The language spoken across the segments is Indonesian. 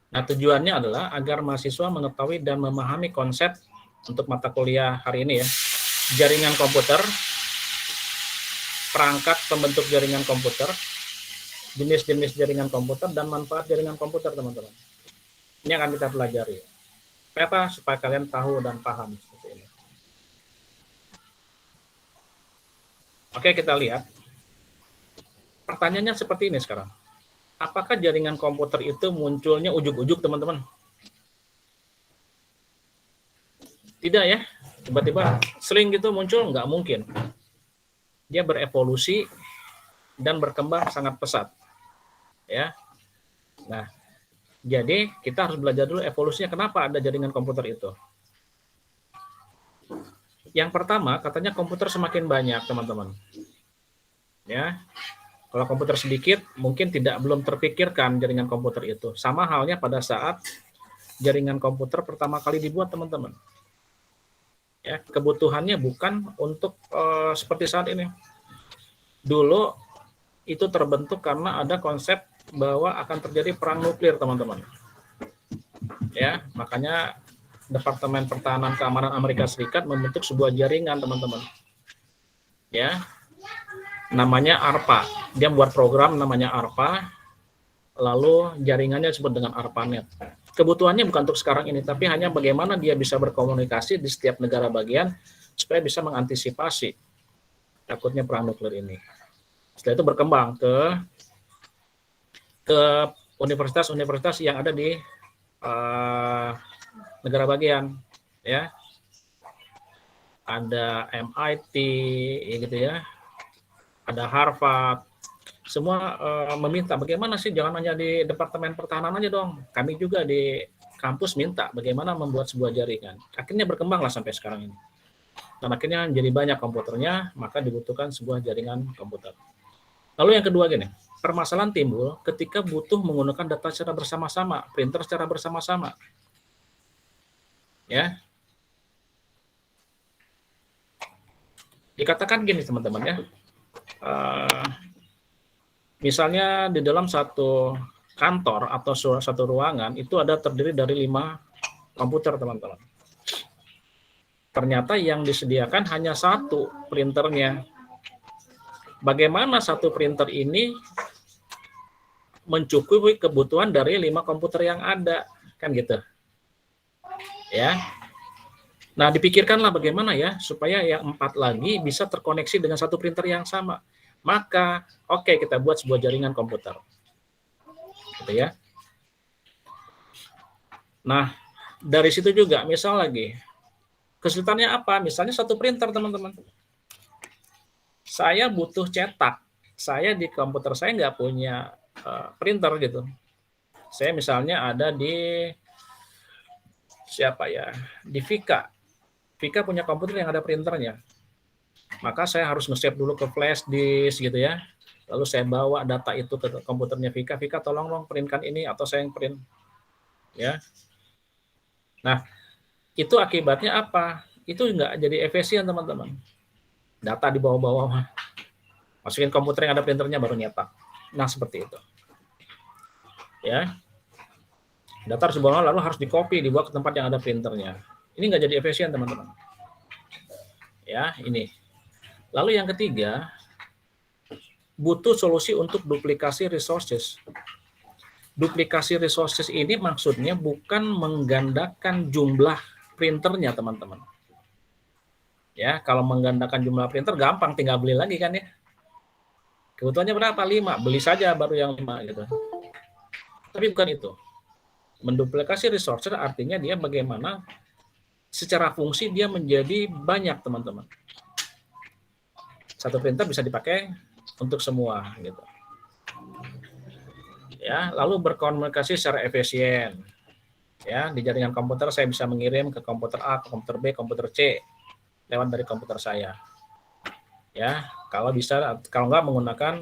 Nah, tujuannya adalah agar mahasiswa mengetahui dan memahami konsep untuk mata kuliah hari ini ya. Jaringan komputer, perangkat pembentuk jaringan komputer, jenis-jenis jaringan komputer, dan manfaat jaringan komputer, teman-teman. Ini akan kita pelajari. Apa? Supaya kalian tahu dan paham seperti ini. Oke, kita lihat. Pertanyaannya seperti ini sekarang. Apakah jaringan komputer itu munculnya ujuk-ujuk, teman-teman? Tidak ya. Tiba-tiba seling gitu muncul, nggak mungkin. Dia berevolusi dan berkembang sangat pesat. Ya. Nah, jadi kita harus belajar dulu evolusinya kenapa ada jaringan komputer itu. Yang pertama, katanya komputer semakin banyak, teman-teman. Ya. Kalau komputer sedikit, mungkin belum terpikirkan jaringan komputer itu. Sama halnya pada saat jaringan komputer pertama kali dibuat, teman-teman. Ya, kebutuhannya bukan untuk seperti saat ini. Dulu itu terbentuk karena ada konsep bahwa akan terjadi perang nuklir, teman-teman. Ya, makanya Departemen Pertahanan Keamanan Amerika Serikat membentuk sebuah jaringan, teman-teman. Ya, namanya ARPA. Dia membuat program namanya ARPA, lalu jaringannya disebut dengan ARPANET. Kebutuhannya bukan untuk sekarang ini, tapi hanya bagaimana dia bisa berkomunikasi di setiap negara bagian supaya bisa mengantisipasi takutnya perang nuklir ini. Setelah itu berkembang ke universitas-universitas yang ada di negara bagian, ya. Ada MIT, gitu ya. Ada Harvard. Semua meminta bagaimana sih, jangan hanya di Departemen Pertahanan aja dong. Kami juga di kampus minta bagaimana membuat sebuah jaringan. Akhirnya berkembanglah sampai sekarang ini. Dan akhirnya jadi banyak komputernya, maka dibutuhkan sebuah jaringan komputer. Lalu yang kedua gini, permasalahan timbul ketika butuh menggunakan data secara bersama-sama, printer secara bersama-sama. Ya. Dikatakan gini teman-teman ya. Misalnya di dalam satu kantor atau satu ruangan itu ada terdiri dari 5 komputer, teman-teman. Ternyata yang disediakan hanya satu printernya. Bagaimana satu printer ini mencukupi kebutuhan dari 5 komputer yang ada, kan gitu. Ya. Nah, dipikirkanlah bagaimana ya supaya yang 4 lagi bisa terkoneksi dengan satu printer yang sama. Maka, oke, kita buat sebuah jaringan komputer. Gitu ya. Nah, dari situ juga, misal lagi, kesulitannya apa? Misalnya satu printer, teman-teman. Saya butuh cetak. Saya di komputer saya nggak punya printer gitu. Saya misalnya ada di siapa ya? Di Vika. Vika punya komputer yang ada printernya. Maka saya harus nge-save dulu ke flash disk gitu ya. Lalu saya bawa data itu ke komputernya Vika. Vika tolong dong printkan ini atau saya yang print. Ya. Nah, itu akibatnya apa? Itu nggak jadi efisien, teman-teman. Data di bawah-bawah. Masukin komputer yang ada printernya baru nyetak. Nah, seperti itu. Ya. Data harus dibawa lalu harus di-copy, dibawa ke tempat yang ada printernya. Ini nggak jadi efisien, teman-teman. Ya, ini. Lalu yang ketiga, butuh solusi untuk duplikasi resources. Duplikasi resources ini maksudnya bukan menggandakan jumlah printernya, teman-teman. Ya, kalau menggandakan jumlah printer gampang, tinggal beli lagi kan ya. Kebutuhannya berapa? 5, beli saja baru yang 5 gitu. Tapi bukan itu. Menduplikasi resources artinya dia bagaimana secara fungsi dia menjadi banyak, teman-teman. Satu printer bisa dipakai untuk semua gitu. Ya, lalu berkomunikasi secara efisien. Ya, di jaringan komputer saya bisa mengirim ke komputer A, ke komputer B, komputer C lewat dari komputer saya. Ya, kalau bisa, kalau nggak menggunakan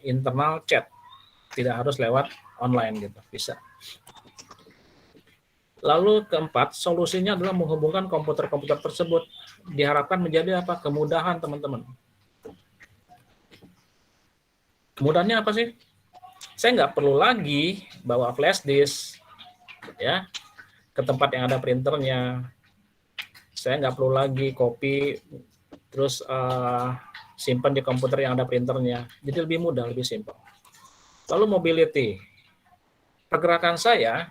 internal chat, tidak harus lewat online gitu, bisa. Lalu keempat, solusinya adalah menghubungkan komputer-komputer tersebut. Diharapkan menjadi apa? Kemudahan, teman-teman. Kemudahannya apa sih? Saya nggak perlu lagi bawa flash disk ya ke tempat yang ada printernya. Saya nggak perlu lagi copy terus simpan di komputer yang ada printernya. Jadi lebih mudah, lebih simpel. Lalu mobility. Pergerakan saya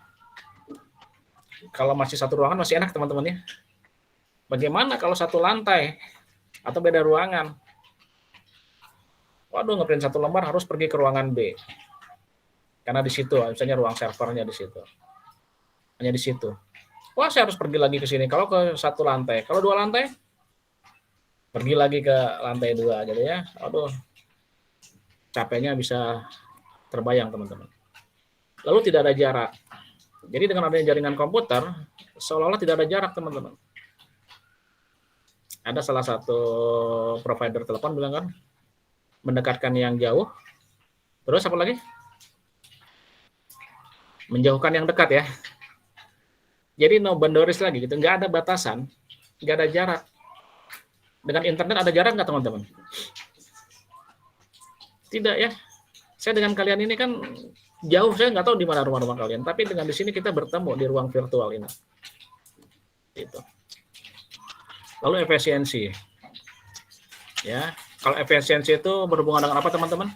kalau masih satu ruangan masih enak teman-teman ya. Bagaimana kalau satu lantai atau beda ruangan? Waduh, ngeprint satu lembar harus pergi ke ruangan B. Karena di situ, misalnya ruang servernya di situ. Hanya di situ. Wah, saya harus pergi lagi ke sini. Kalau ke satu lantai, kalau dua lantai, pergi lagi ke lantai 2 jadi ya. Aduh, capeknya bisa terbayang teman-teman. Lalu tidak ada jarak. Jadi dengan adanya jaringan komputer, seolah-olah tidak ada jarak teman-teman. Ada salah satu provider telepon bilang kan, mendekatkan yang jauh. Terus apa lagi? Menjauhkan yang dekat ya. Jadi no boundaries lagi gitu, nggak ada batasan, nggak ada jarak. Dengan internet ada jarak nggak teman-teman? Tidak ya. Saya dengan kalian ini kan jauh, saya nggak tahu di mana rumah-rumah kalian, tapi dengan di sini kita bertemu di ruang virtual ini. Gitu. Lalu efisiensi. Ya, kalau efisiensi itu berhubungan dengan apa teman-teman?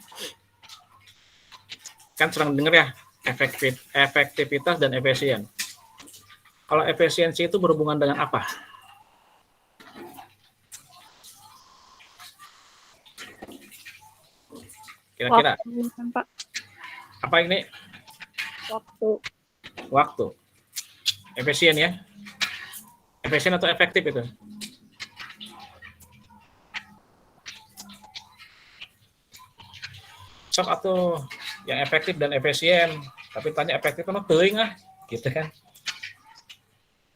Kan sering dengar ya, efektivitas dan efisien. Kalau efisiensi itu berhubungan dengan apa? Kira-kira? Pak. Apa ini? Waktu. Efisien ya? Efisien atau efektif itu? Sok atau yang efektif dan efisien, tapi tanya efektif kan teuing gitu kan.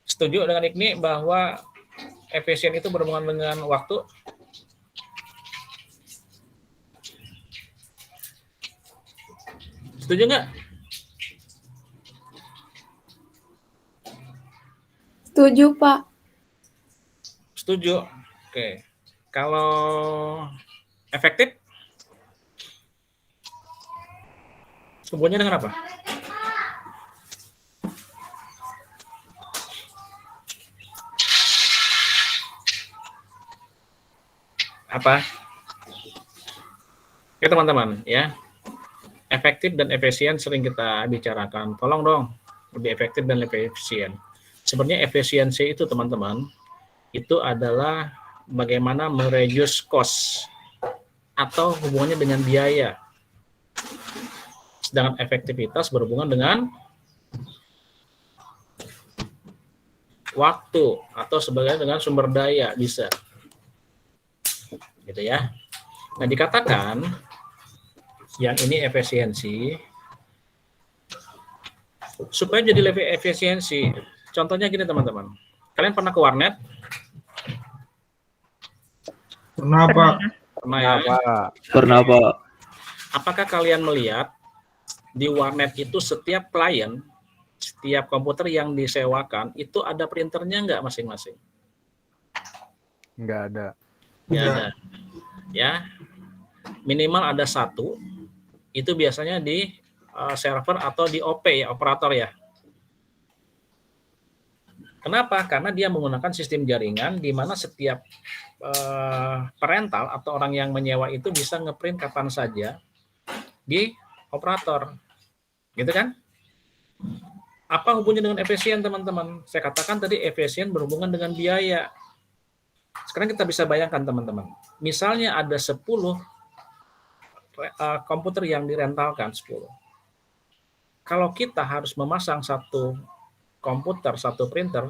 Setuju dengan Ikni bahwa efisien itu berhubungan dengan waktu? Setuju nggak? Setuju, Pak. Setuju. Oke. Kalau efektif? Hubungannya dengan apa? Apa? Oke teman-teman ya. Efektif dan efisien sering kita bicarakan. Tolong dong lebih efektif dan lebih efisien. Sebenarnya efisiensi itu teman-teman itu adalah bagaimana mereduce cost atau hubungannya dengan biaya. Sedangkan efektivitas berhubungan dengan waktu atau sebagainya dengan sumber daya bisa. Gitu ya. Nah, dikatakan yang ini efisiensi supaya jadi lebih efisiensi. Contohnya gini teman-teman. Kalian pernah ke warnet? Pernah, Pak. Pernah ya? Pernah, Pak. Apakah kalian melihat di warnet itu setiap klien, setiap komputer yang disewakan itu ada printernya nggak masing-masing? Nggak ada. Nggak ada. Ya, minimal ada satu. Itu biasanya di server atau di OP ya, operator ya. Kenapa? Karena dia menggunakan sistem jaringan di mana setiap perental atau orang yang menyewa itu bisa ngeprint kapan saja di operator. Gitu kan? Apa hubungannya dengan efisien teman-teman? Saya katakan tadi efisien berhubungan dengan biaya. Sekarang kita bisa bayangkan teman-teman. Misalnya ada 10 komputer yang direntalkan 10. Kalau kita harus memasang satu komputer, satu printer,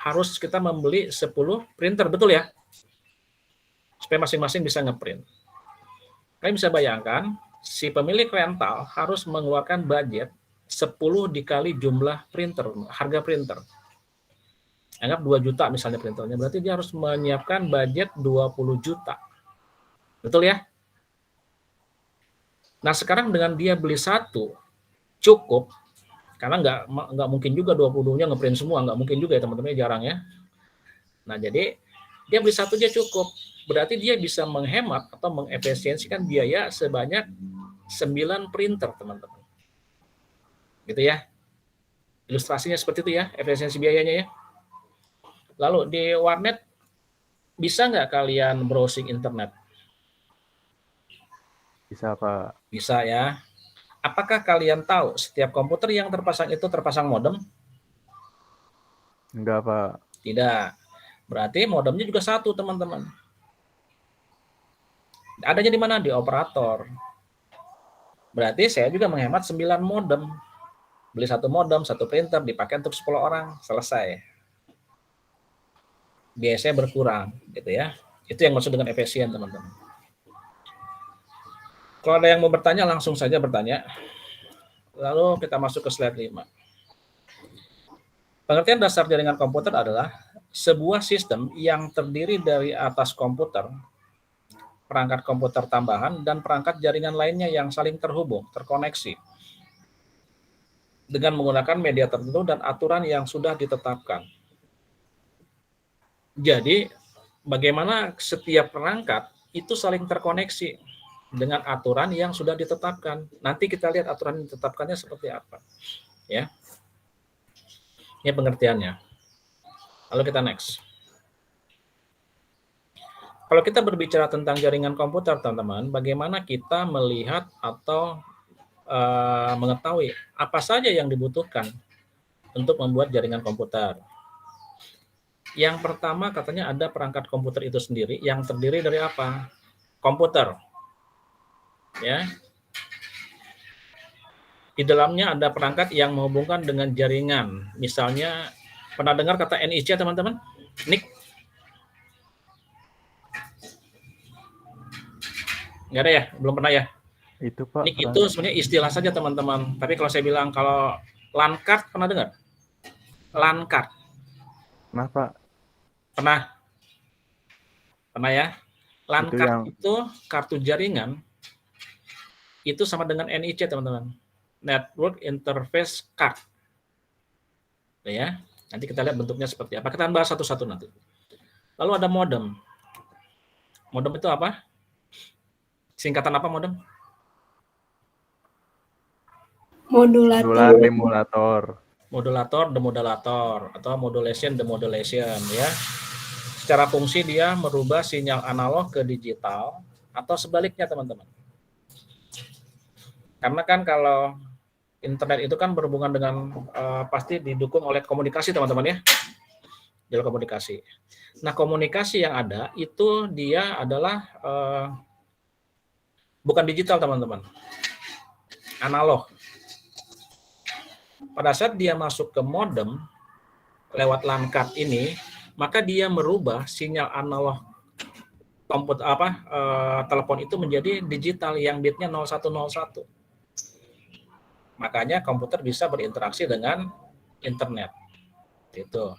harus kita membeli 10 printer, betul ya? Supaya masing-masing bisa ngeprint. Kalian bisa bayangkan, si pemilik rental harus mengeluarkan budget 10 dikali jumlah printer, harga printer. Anggap 2 juta misalnya printernya, berarti dia harus menyiapkan budget 20 juta. Betul ya? Nah sekarang dengan dia beli satu, cukup, karena nggak mungkin juga 20-nya ngeprint semua, nggak mungkin juga ya teman-teman, jarang ya. Nah jadi dia beli satu aja cukup, berarti dia bisa menghemat atau mengefisiensikan biaya sebanyak 9 printer, teman-teman. Gitu ya. Ilustrasinya seperti itu ya, efisiensi biayanya ya. Lalu di warnet, bisa nggak kalian browsing internet? Bisa, Pak. Bisa ya. Apakah kalian tahu setiap komputer yang terpasang itu terpasang modem? Enggak, Pak. Tidak. Berarti modemnya juga satu, teman-teman. Adanya di mana? Di operator. Berarti saya juga menghemat 9 modem. Beli satu modem, satu printer, dipakai untuk 10 orang. Selesai. Biasanya berkurang, gitu ya. Itu yang maksud dengan efisien, teman-teman. Kalau ada yang mau bertanya, langsung saja bertanya. Lalu kita masuk ke slide 5. Pengertian dasar jaringan komputer adalah sebuah sistem yang terdiri dari atas komputer, perangkat komputer tambahan, dan perangkat jaringan lainnya yang saling terhubung, terkoneksi, dengan menggunakan media tertentu dan aturan yang sudah ditetapkan. Jadi, bagaimana setiap perangkat itu saling terkoneksi dengan aturan yang sudah ditetapkan. Nanti kita lihat aturan yang ditetapkannya seperti apa. Ya. Ini pengertiannya. Lalu kita next. Kalau kita berbicara tentang jaringan komputer, teman-teman, bagaimana kita melihat atau mengetahui apa saja yang dibutuhkan untuk membuat jaringan komputer. Yang pertama katanya ada perangkat komputer itu sendiri yang terdiri dari apa? Komputer. Ya. Di dalamnya ada perangkat yang menghubungkan dengan jaringan. Misalnya, pernah dengar kata NIC, teman-teman? NIC? Nggak ada ya? Belum pernah ya? Itu, Pak. NIC itu sebenarnya istilah saja, teman-teman. Tapi kalau saya bilang kalau LAN card, pernah dengar? LAN card. Nah, Pak. Pernah? Pernah ya? LAN Itu card yang itu kartu jaringan, itu sama dengan NIC, teman-teman. Network Interface Card. Ya, nanti kita lihat bentuknya seperti apa. Kita bahas satu-satu nanti. Lalu ada modem. Modem itu apa? Singkatan apa modem? Modulator. demulator. Modulator, demodulator, atau modulation, demodulation ya. Secara fungsi dia merubah sinyal analog ke digital atau sebaliknya, teman-teman. Karena kan kalau internet itu kan berhubungan dengan pasti didukung oleh komunikasi, teman-teman ya. Jalur komunikasi. Nah, komunikasi yang ada itu dia adalah bukan digital, teman-teman. Analog. Pada saat dia masuk ke modem lewat LAN card ini, maka dia merubah sinyal analog komputer telepon itu menjadi digital yang bitnya 0101. Makanya komputer bisa berinteraksi dengan internet. Itu.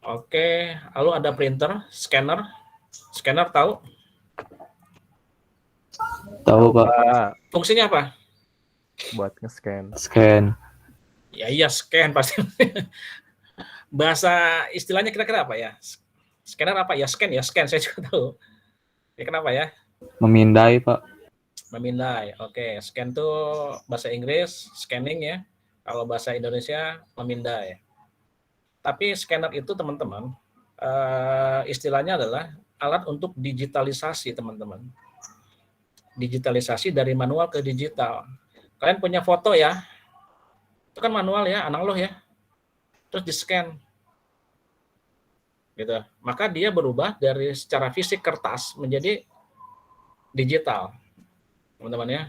Oke, lalu ada printer, scanner. Scanner tahu? Tahu, Pak. Pak. Fungsinya apa? Buat nge-scan. Scan. Ya iya, scan pasti. Bahasa istilahnya kira-kira apa ya? Scanner apa ya? Scan ya, scan saya juga tahu. Ya kenapa ya? Memindai, Pak. Memindai. Oke, scan tuh bahasa Inggris, scanning ya. Kalau bahasa Indonesia memindai. Tapi scanner itu, teman-teman, istilahnya adalah alat untuk digitalisasi, teman-teman. Digitalisasi dari manual ke digital. Kalian punya foto ya? Itu kan manual ya, analog ya. Terus di-scan. Gitu. Maka dia berubah dari secara fisik kertas menjadi digital. Teman-teman ya.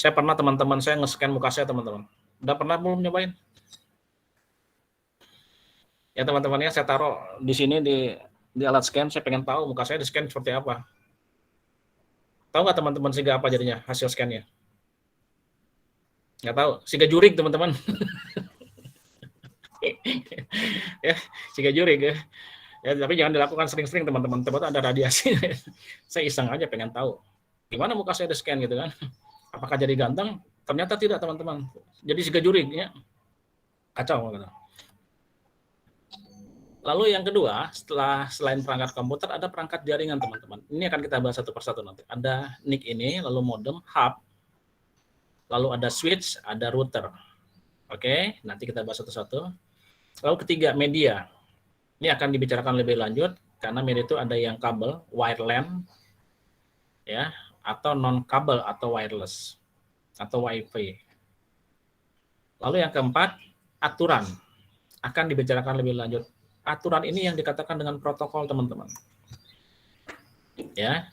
Saya pernah, teman-teman saya nge-scan muka saya, teman-teman. Udah pernah belum nyobain? Ya teman-teman ya, saya taruh di sini di alat scan, saya pengen tahu muka saya di-scan seperti apa. Tahu nggak teman-teman siga apa jadinya hasil scan-nya? Nggak tahu. Siga jurig, teman-teman. Ya, siga jurig ya. Ya, tapi jangan dilakukan sering-sering, teman-teman. Ternyata ada radiasi. Saya iseng aja pengen tahu. Gimana muka saya di-scan gitu kan? Apakah jadi ganteng? Ternyata tidak, teman-teman. Jadi siga jurig ya. Kacau gitu. Lalu yang kedua, selain perangkat komputer, ada perangkat jaringan, teman-teman. Ini akan kita bahas satu persatu nanti. Ada NIC ini, lalu modem, hub, lalu ada switch, ada router. Oke, nanti kita bahas satu-satu. Lalu ketiga, media. Ini akan dibicarakan lebih lanjut, karena media itu ada yang kabel, wireline, ya, atau non-kabel atau wireless, atau WiFi. Lalu yang keempat, aturan. Akan dibicarakan lebih lanjut. Aturan ini yang dikatakan dengan protokol, teman-teman. Ya,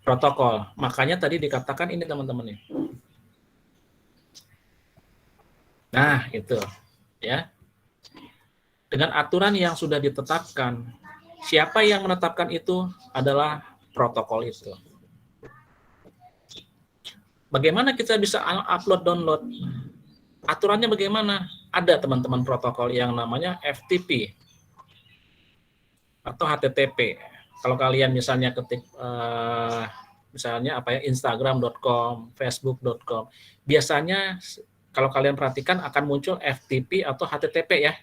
protokol. Makanya tadi dikatakan ini, teman-teman nih. Nah, itu, ya. Dengan aturan yang sudah ditetapkan, siapa yang menetapkan itu adalah protokol itu. Bagaimana kita bisa upload download? Aturannya bagaimana? Ada, teman-teman, protokol yang namanya FTP atau HTTP. Kalau kalian misalnya ketik misalnya apa ya, Instagram.com, Facebook.com, biasanya kalau kalian perhatikan akan muncul FTP atau HTTP, ya.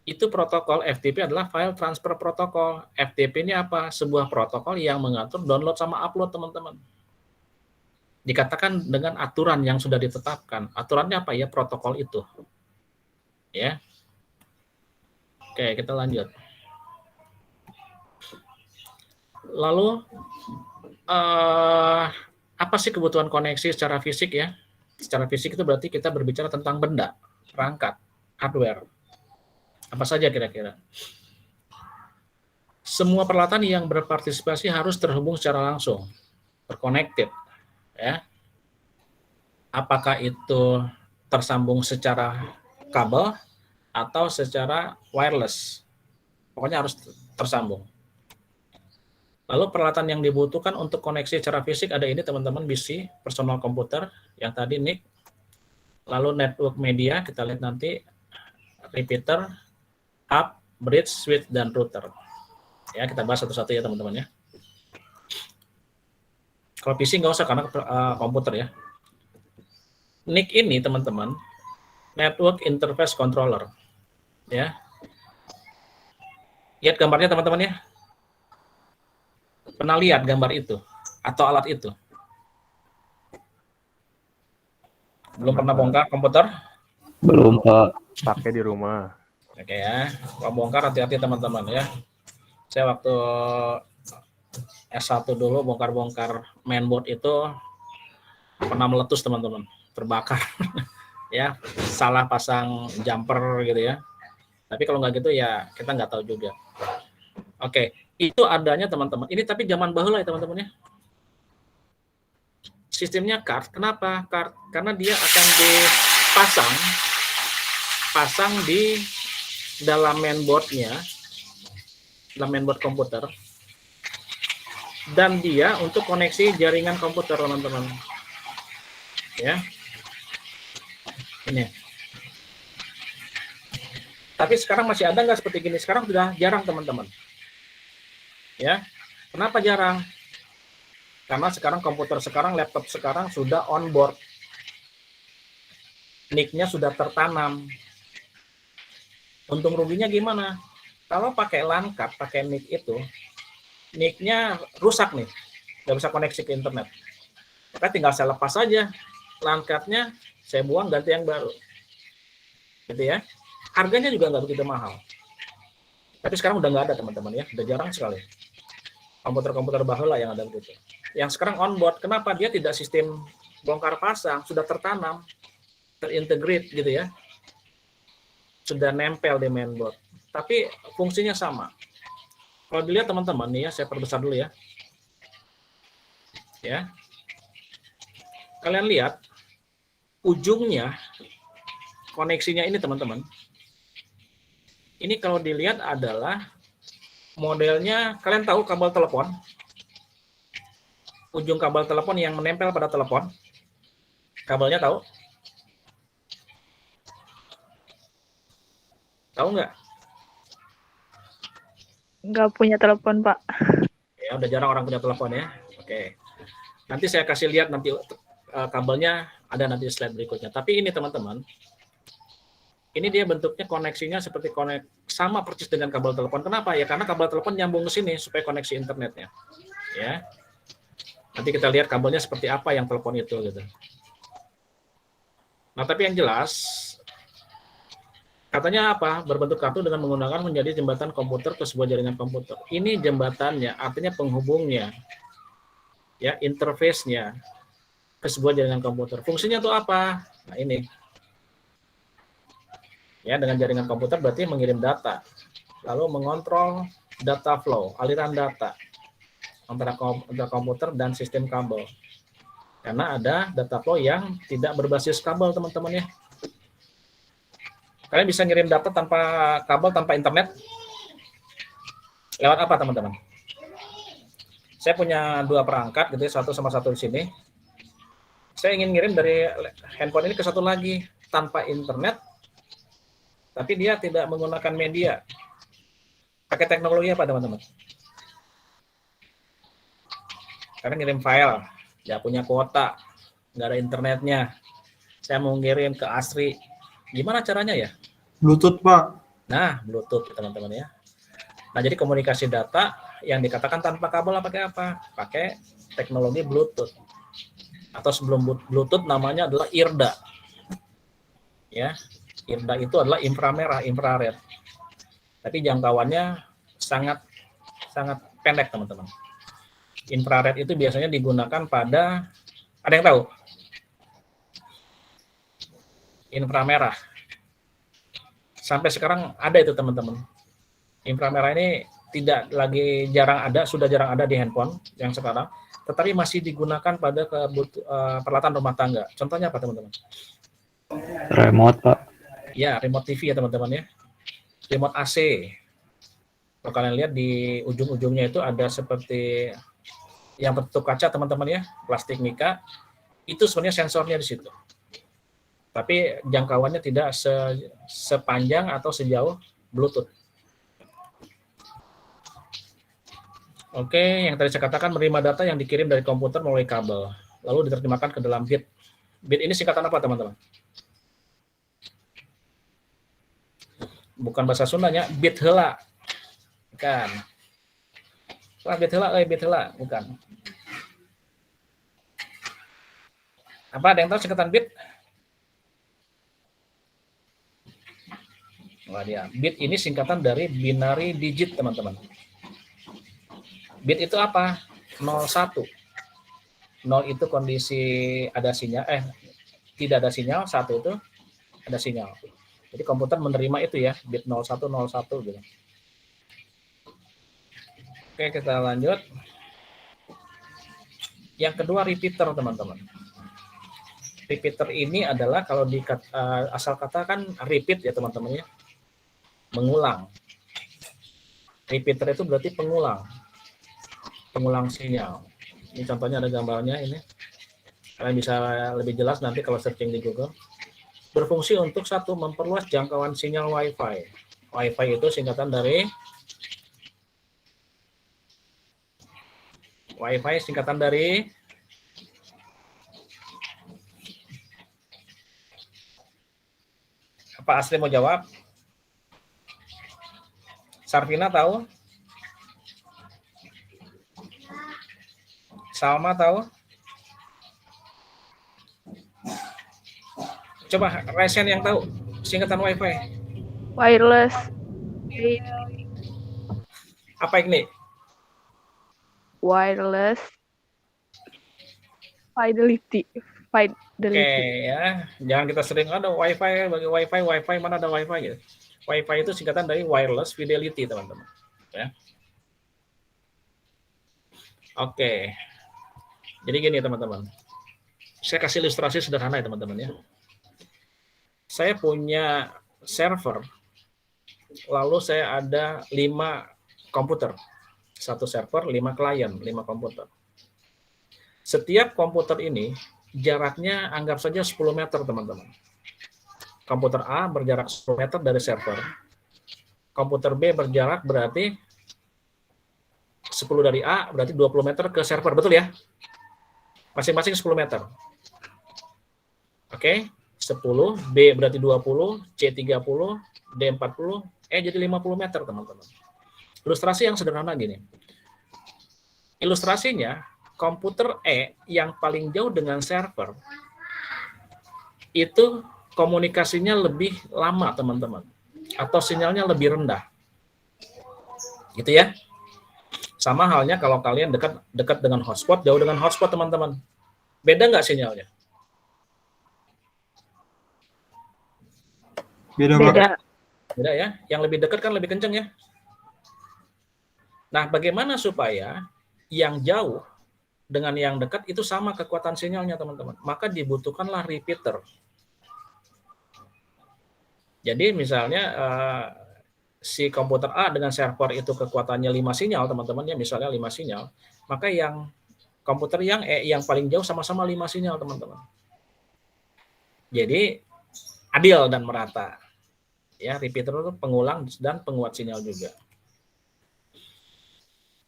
Itu protokol. FTP adalah file transfer protokol. FTP ini apa? Sebuah protokol yang mengatur download sama upload, teman-teman. Dikatakan dengan aturan yang sudah ditetapkan. Aturannya apa ya? Protokol itu. Ya. Oke, kita lanjut. Lalu, apa sih kebutuhan koneksi secara fisik, ya? Secara fisik itu berarti kita berbicara tentang benda, perangkat, hardware. Apa saja kira-kira? Semua peralatan yang berpartisipasi harus terhubung secara langsung, terconnected, ya. Apakah itu tersambung secara kabel atau secara wireless, pokoknya harus tersambung. Lalu peralatan yang dibutuhkan untuk koneksi secara fisik ada ini, teman-teman, PC, personal komputer, yang tadi NIC, lalu network media, kita lihat nanti, repeater, hub, bridge, switch, dan router. Ya, kita bahas satu-satu ya, teman-teman, ya. Kalau PC nggak usah karena komputer, ya. NIC ini, teman-teman, network interface controller. Ya, lihat gambarnya, teman-teman, ya. Pernah lihat gambar itu atau alat itu? Belum pernah bongkar komputer? Belum, Pak. Pakai di rumah. Oke, ya. Kalau bongkar hati-hati, teman-teman, ya. Saya waktu S1 dulu bongkar-bongkar mainboard itu pernah meletus, teman-teman, terbakar. Ya, salah pasang jumper gitu, ya. Tapi kalau nggak gitu ya kita nggak tahu juga. Oke, itu adanya, teman-teman. Ini tapi zaman bahula, ya, teman-teman, ya. Sistemnya card. Kenapa card? Karena dia akan pasang di dalam mainboardnya, dalam mainboard komputer, dan dia untuk koneksi jaringan komputer, teman-teman. Ya, ini. Tapi sekarang masih ada nggak seperti gini? Sekarang sudah jarang, teman-teman. Ya, kenapa jarang? Karena sekarang komputer sekarang, laptop sekarang sudah on board. NIC-nya sudah tertanam. Untung ruginya gimana? Kalau pakai LAN card, pakai NIC itu, NIC-nya rusak nih, nggak bisa koneksi ke internet. Maka tinggal saya lepas saja LAN card-nya, saya buang, ganti yang baru. Gitu, ya. Harganya juga nggak begitu mahal. Tapi sekarang udah nggak ada, teman-teman, ya. Udah jarang sekali. Komputer-komputer baheula yang ada begitu. Yang sekarang on board, kenapa? Dia tidak sistem bongkar pasang, sudah tertanam, terintegrate gitu, ya. Sudah nempel di mainboard. Tapi fungsinya sama. Kalau dilihat, teman-teman, nih, ya, saya perbesar dulu, ya. Ya. Kalian lihat ujungnya koneksinya ini, teman-teman. Ini kalau dilihat adalah modelnya, kalian tahu kabel telepon? Ujung kabel telepon yang menempel pada telepon. Kabelnya tahu? Tahu nggak? Nggak punya telepon, Pak. Ya, udah jarang orang punya telepon, ya. Oke. Nanti saya kasih lihat nanti kabelnya, ada nanti slide berikutnya. Tapi ini, teman-teman, Ini dia bentuknya koneksinya seperti sama persis dengan kabel telepon. Kenapa? Ya karena kabel telepon nyambung ke sini supaya koneksi internetnya. Ya. Nanti kita lihat kabelnya seperti apa yang telepon itu gitu. Nah, tapi yang jelas katanya apa? Berbentuk kartu dengan menggunakan menjadi jembatan komputer ke sebuah jaringan komputer. Ini jembatannya, artinya penghubungnya. Ya, interface-nya ke sebuah jaringan komputer. Fungsinya itu apa? Nah, ini. Ya, dengan jaringan komputer berarti mengirim data. Lalu mengontrol data flow, aliran data antara komputer dan sistem kabel. Karena ada data flow yang tidak berbasis kabel, teman-teman ya. Kalian bisa ngirim data tanpa kabel, tanpa internet. Lewat apa, teman-teman? Saya punya 2 perangkat, gitu ya, satu sama satu di sini. Saya ingin ngirim dari handphone ini ke satu lagi tanpa internet, tapi dia tidak menggunakan media. Pakai teknologi apa, teman-teman? Karena ngirim file, nggak punya kuota, nggak ada internetnya. Saya mau ngirim ke Asri. Gimana caranya ya? Bluetooth, Pak. Nah, Bluetooth, teman-teman ya. Nah, jadi komunikasi data yang dikatakan tanpa kabel pakai apa? Pakai teknologi Bluetooth. Atau sebelum Bluetooth namanya adalah IRDA. Ya, IRDA itu adalah inframerah, infrared. Tapi jangkauannya sangat pendek, teman-teman. Infrared itu biasanya digunakan pada, ada yang tahu? Inframerah. Sampai sekarang ada itu, teman-teman. Inframerah ini tidak lagi jarang ada, sudah jarang ada di handphone yang sekarang, tetapi masih digunakan pada peralatan rumah tangga. Contohnya apa, teman-teman? Remote, Pak. Ya, remote TV ya, teman-teman ya. Remote AC. Kalau kalian lihat di ujung-ujungnya itu ada seperti yang bentuk kaca, teman-teman ya, plastik mika. Itu sebenarnya sensornya di situ. Tapi jangkauannya tidak sepanjang atau sejauh Bluetooth. Oke, yang tadi saya katakan menerima data yang dikirim dari komputer melalui kabel, lalu diterjemahkan ke dalam bit. Bit ini singkatan apa, teman-teman? Bukan bahasa Sundanya, bit heula. Bukan. Wah, bit heula, bukan. Apa, ada yang tahu singkatan bit? Wah, dia. Bit ini singkatan dari binary digit, teman-teman. Bit itu apa? 01. 0 itu kondisi ada sinyal, tidak ada sinyal, 1 itu ada sinyal. Jadi komputer menerima itu ya, bit 0101 gitu. Oke, kita lanjut. Yang kedua, repeater, teman-teman. Repeater ini adalah kalau di asal kata kan repeat ya, teman-teman ya. Mengulang. Repeater itu berarti pengulang sinyal. Ini contohnya ada gambarnya ini. Kalian bisa lebih jelas nanti kalau searching di Google. Berfungsi untuk satu, memperluas jangkauan sinyal Wi-Fi. Wi-Fi itu singkatan dari apa? Asli mau jawab? Sarvina tahu? Salma tahu? Coba Resen yang tahu singkatan Wi-Fi. Wireless. Apa ini? Wireless. Fidelity. Oke ya, jangan kita sering ada Wi-Fi, bagi Wi-Fi mana ada Wi-Fi gitu. Wi-Fi itu singkatan dari wireless fidelity, teman-teman. Ya. Oke. Jadi gini, teman-teman. Saya kasih ilustrasi sederhana ya, teman-teman ya. Saya punya server, lalu saya ada 5 komputer. 1 server, 5 klien, 5 komputer. Setiap komputer ini jaraknya anggap saja 10 meter, teman-teman. Komputer A berjarak 10 meter dari server. Komputer B berjarak berarti 10 dari A, berarti 20 meter ke server, betul ya? Masing-masing 10 meter. Oke? 10, B berarti 20, C 30, D 40, E jadi 50 meter, teman-teman. Ilustrasi yang sederhana gini. Ilustrasinya, komputer E yang paling jauh dengan server, itu komunikasinya lebih lama, teman-teman. Atau sinyalnya lebih rendah. Gitu ya. Sama halnya kalau kalian dekat dengan hotspot, jauh dengan hotspot, teman-teman. Beda nggak sinyalnya? Beda, Pak. Beda. Beda ya. Yang lebih dekat kan lebih kenceng ya. Nah, bagaimana supaya yang jauh dengan yang dekat itu sama kekuatan sinyalnya, teman-teman? Maka dibutuhkanlah repeater. Jadi misalnya si komputer A dengan server itu kekuatannya 5 sinyal, teman-teman ya, misalnya 5 sinyal, maka yang komputer yang E yang paling jauh sama-sama 5 sinyal, teman-teman. Jadi adil dan merata. Ya, repeater itu pengulang dan penguat sinyal juga.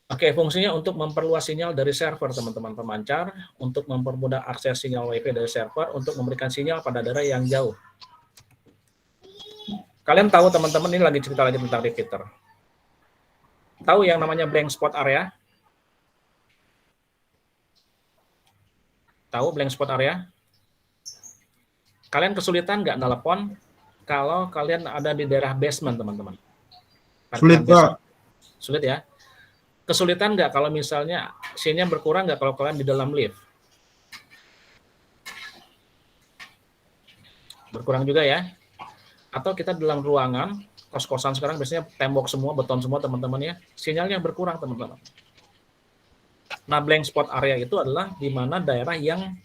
Oke, fungsinya untuk memperluas sinyal dari server, teman-teman, pemancar, untuk mempermudah akses sinyal WiFi dari server, untuk memberikan sinyal pada daerah yang jauh. Kalian tahu, teman-teman, ini lagi cerita lagi tentang repeater. Tahu yang namanya blank spot area? Tahu blank spot area? Kalian kesulitan nggak nelpon kalau kalian ada di daerah basement, teman-teman? Sulit, Pak. Sulit ya? Kesulitan nggak kalau misalnya sinyal berkurang nggak kalau kalian di dalam lift? Berkurang juga ya? Atau kita dalam ruangan, kos-kosan sekarang biasanya tembok semua, beton semua, teman-teman ya, sinyalnya berkurang, teman-teman. Nah, blank spot area itu adalah di mana daerah yang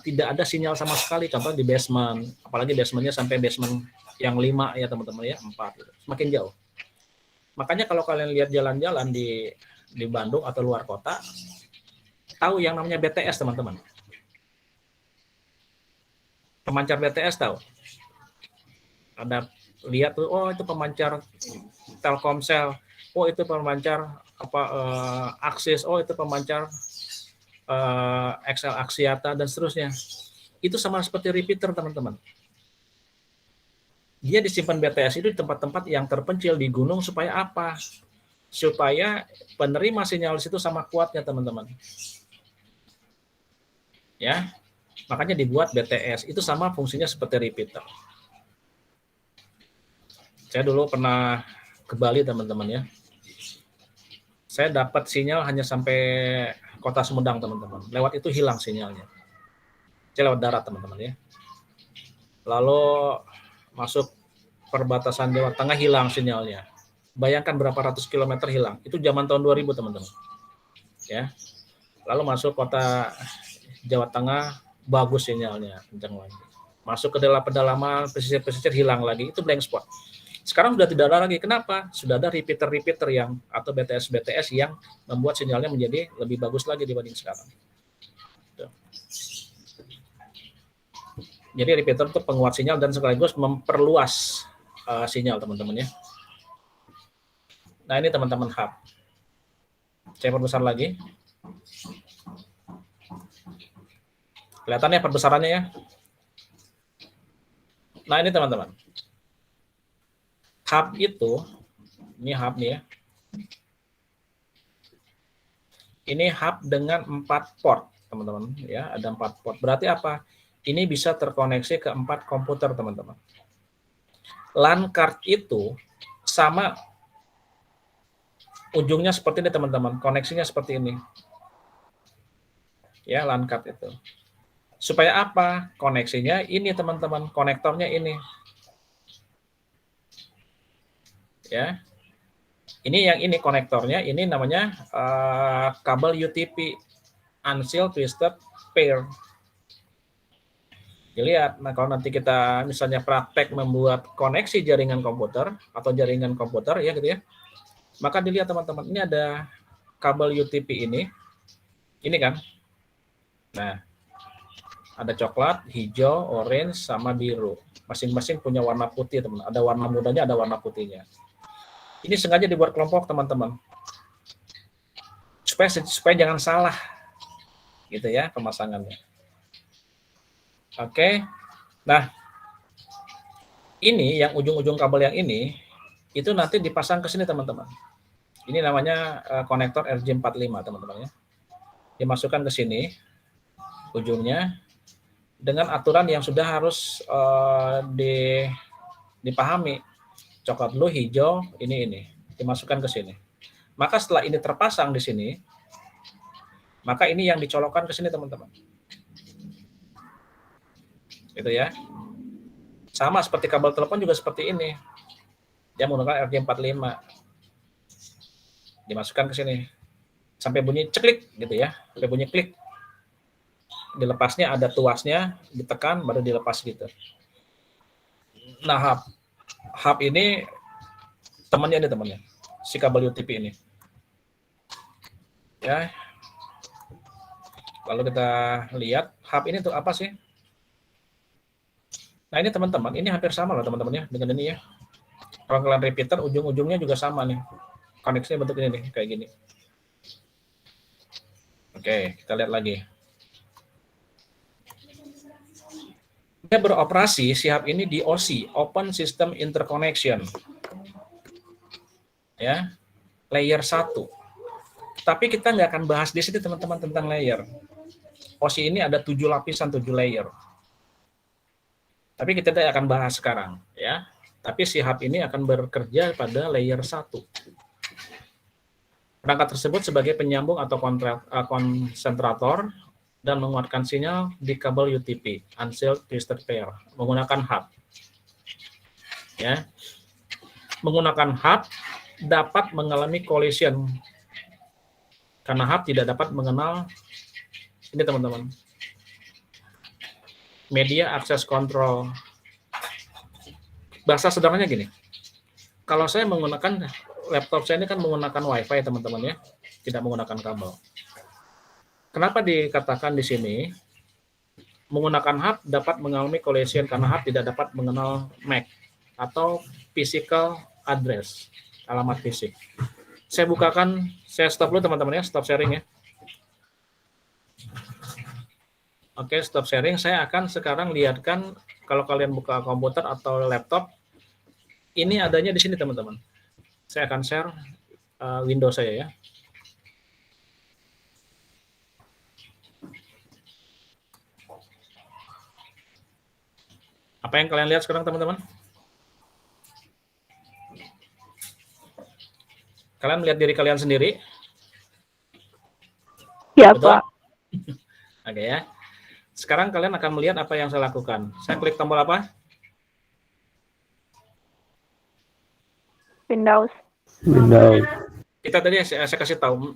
tidak ada sinyal sama sekali, contoh di basement, apalagi basementnya sampai basement yang 5 ya, teman-teman ya, 4, gitu. Semakin jauh. Makanya kalau kalian lihat jalan-jalan di Bandung atau luar kota, tahu yang namanya BTS, teman-teman. Pemancar BTS tahu? Ada lihat tuh, oh itu pemancar Telkomsel, oh itu pemancar Axis, oh itu pemancar XL Axiata dan seterusnya. Itu sama seperti repeater, teman-teman. Dia disimpan BTS itu di tempat-tempat yang terpencil di gunung supaya apa? Supaya penerima sinyal itu sama kuatnya, teman-teman. Ya. Makanya dibuat BTS. Itu sama fungsinya seperti repeater. Saya dulu pernah ke Bali, teman-teman ya. Saya dapat sinyal hanya sampai Kota Sumedang, teman-teman. Lewat itu hilang sinyalnya. Saya lewat darat, teman-teman ya. Lalu masuk perbatasan Jawa Tengah, hilang sinyalnya. Bayangkan berapa ratus kilometer hilang. Itu zaman tahun 2000, teman-teman. Ya. Lalu masuk kota Jawa Tengah, bagus sinyalnya, kencang lagi. Masuk ke dalam pedalaman, pesisir-pesisir hilang lagi. Itu blank spot. Sekarang sudah tidak ada lagi. Kenapa? Sudah ada repeater-repeater yang atau BTS-BTS yang membuat sinyalnya menjadi lebih bagus lagi dibanding sekarang. Tuh. Jadi repeater itu penguat sinyal dan sekaligus memperluas sinyal, teman-teman ya. Nah, ini teman-teman hub. Saya perbesar lagi. Kelihatan ya perbesarannya ya. Nah, ini teman-teman. Hub itu, ini hub nih ya. Ini hub dengan 4 port, teman-teman. Ya, ada 4 port. Berarti apa? Ini bisa terkoneksi ke 4 komputer, teman-teman. LAN card itu sama ujungnya seperti ini, teman-teman. Koneksinya seperti ini. Ya, LAN card itu. Supaya apa? Koneksinya ini, teman-teman. Konektornya ini. Ya, ini yang ini konektornya, ini namanya kabel UTP, Unsealed Twisted Pair. Dilihat, nah kalau nanti kita misalnya praktek membuat koneksi jaringan komputer atau jaringan komputer ya gitu ya, maka dilihat teman-teman, ini ada kabel UTP ini kan, nah ada coklat, hijau, orange, sama biru, masing-masing punya warna putih, teman. Ada warna mudanya, ada warna putihnya. Ini sengaja dibuat kelompok, teman-teman, supaya jangan salah, gitu ya pemasangannya. Oke, Nah, ini yang ujung-ujung kabel yang ini itu nanti dipasang ke sini teman-teman. Ini namanya konektor RJ45 teman-teman ya. Dimasukkan ke sini ujungnya dengan aturan yang sudah harus dipahami. Coklat dulu, hijau, ini dimasukkan ke sini. Maka setelah ini terpasang di sini, maka ini yang dicolokkan ke sini teman-teman. Gitu ya. Sama seperti kabel telepon juga seperti ini. Dia menggunakan RJ45. Dimasukkan ke sini. Sampai bunyi ceklik gitu ya. Sampai bunyi klik. Dilepasnya ada tuasnya, ditekan baru dilepas gitu. Nah, hub ini temannya, si kabel UTP ini. Ya. Lalu kita lihat hub ini untuk apa sih? Nah ini teman-teman, ini hampir sama loh teman-teman ya dengan ini ya. Kalau kalian repeater, ujung-ujungnya juga sama nih. Koneksinya bentuk ini nih, kayak gini. Oke, kita lihat lagi. Dia beroperasi si hub ini di OSI, Open System Interconnection. Ya, layer 1. Tapi kita nggak akan bahas di sini teman-teman tentang layer. OSI ini ada 7 lapisan, 7 layer. Tapi kita tidak akan bahas sekarang, ya. Tapi si hub ini akan bekerja pada layer 1. Perangkat tersebut sebagai penyambung atau konsentrator dan menguatkan sinyal di kabel UTP, unsealed twisted pair, menggunakan hub. Ya. Menggunakan hub dapat mengalami collision karena hub tidak dapat mengenal ini teman-teman. Media access control. Bahasa sederhananya gini. Kalau saya menggunakan laptop saya ini kan menggunakan WiFi teman-teman ya, tidak menggunakan kabel. Kenapa dikatakan di sini menggunakan hub dapat mengalami collision karena hub tidak dapat mengenal MAC atau physical address, alamat fisik. Saya bukakan, saya stop dulu teman-teman ya, stop sharing ya. Oke, stop sharing. Saya akan sekarang lihatkan kalau kalian buka komputer atau laptop, ini adanya di sini teman-teman. Saya akan share Windows saya ya. Apa yang kalian lihat sekarang teman-teman? Kalian melihat diri kalian sendiri? Ya, Betul? Pak. Oke ya. Sekarang kalian akan melihat apa yang saya lakukan. Saya klik tombol apa? Windows. Kita tadi saya kasih tahu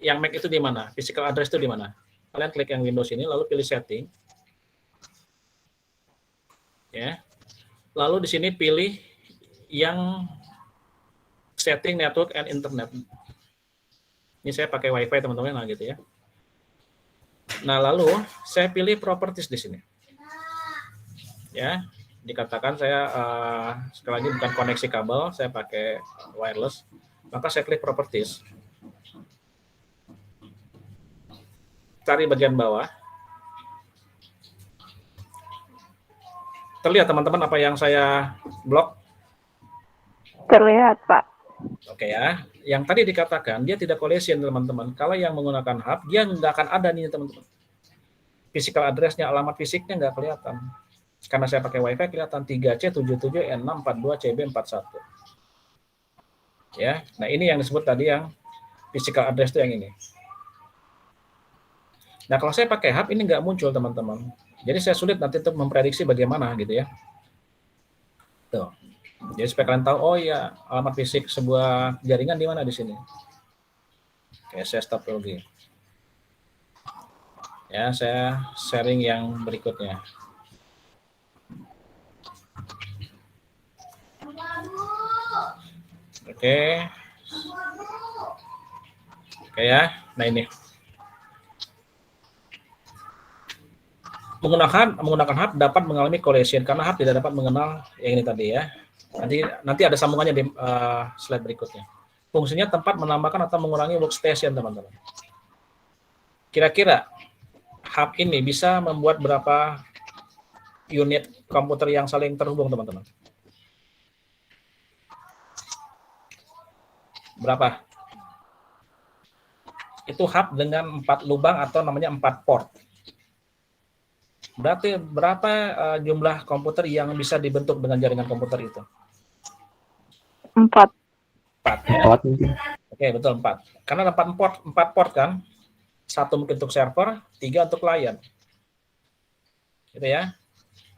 yang MAC itu di mana, physical address itu di mana. Kalian klik yang Windows ini, lalu pilih setting. Ya. Lalu di sini pilih yang setting network and internet. Ini saya pakai WiFi teman-teman, nah gitu ya. Nah, lalu saya pilih properties di sini. Ya, dikatakan saya sekali lagi bukan koneksi kabel, saya pakai wireless. Maka saya klik properties. Cari bagian bawah. Terlihat teman-teman apa yang saya blok? Terlihat, Pak. Oke ya. Yang tadi dikatakan dia tidak collision teman-teman. Kalau yang menggunakan hub, dia nggak akan ada nih teman-teman. Physical address-nya, alamat fisiknya nggak kelihatan. Karena saya pakai WiFi kelihatan 3C77N642CB41. Ya, nah ini yang disebut tadi yang physical address itu yang ini. Nah kalau saya pakai hub ini nggak muncul teman-teman. Jadi saya sulit nanti untuk memprediksi bagaimana gitu ya. Tuh. Jadi supaya kalian tahu, oh ya alamat fisik sebuah jaringan di mana di sini. Oke, saya stop lagi. Ya, saya sharing yang berikutnya. Oke. Oke ya. Nah ini. Menggunakan hub dapat mengalami collision karena hub tidak dapat mengenal yang ini tadi ya. Nanti ada sambungannya di slide berikutnya. Fungsinya tempat menambahkan atau mengurangi workstation teman-teman. Kira-kira hub ini bisa membuat berapa unit komputer yang saling terhubung, teman-teman? Berapa? Itu hub dengan 4 lubang atau namanya 4 port. Berarti berapa jumlah komputer yang bisa dibentuk dengan jaringan komputer itu? 4. 4 ya? 4 mungkin. Oke, betul 4. Karena ada 4 port kan? 1 mungkin untuk server, 3 untuk client. Gitu ya.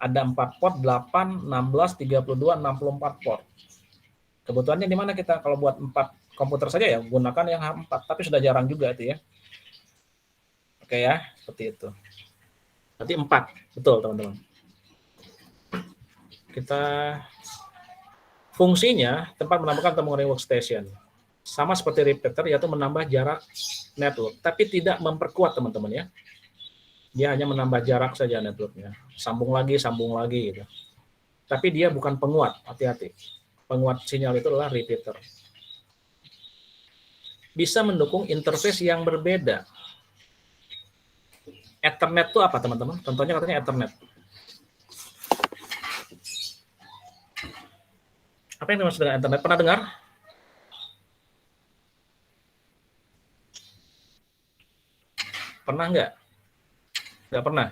Ada 4 port, 8, 16, 32, 64 port. Kebutuhannya di mana kita kalau buat 4 komputer saja ya, gunakan yang 4, tapi sudah jarang juga itu ya. Oke ya, seperti itu. Berarti 4, betul teman-teman. Kita fungsinya tempat menambahkan temporary workstation. Sama seperti repeater, yaitu menambah jarak network, tapi tidak memperkuat teman-teman ya. Dia hanya menambah jarak saja networknya. Sambung lagi gitu. Tapi dia bukan penguat, hati-hati. Penguat sinyal itu adalah repeater. Bisa mendukung interface yang berbeda. Ethernet itu apa teman-teman? Contohnya katanya Ethernet. Apa yang dimaksud dengan Ethernet? Pernah dengar? Pernah nggak? Nggak pernah.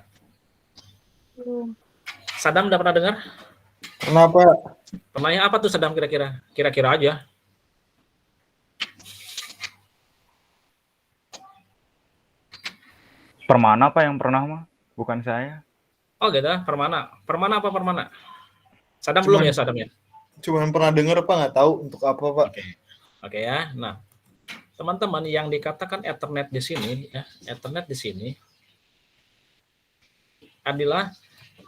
Sadam udah pernah dengar? Kenapa? Pernahnya apa tuh Sadam kira-kira? Kira-kira aja. Permana Pak yang pernah mah, bukan saya. Oh gitu, Permana. Permana apa Permana? Sadam belum ya Sadamnya? Cuman pernah dengar Pak, nggak tahu untuk apa Pak. Oke ya. Nah, teman-teman yang dikatakan Ethernet di sini, ya, Ethernet di sini adalah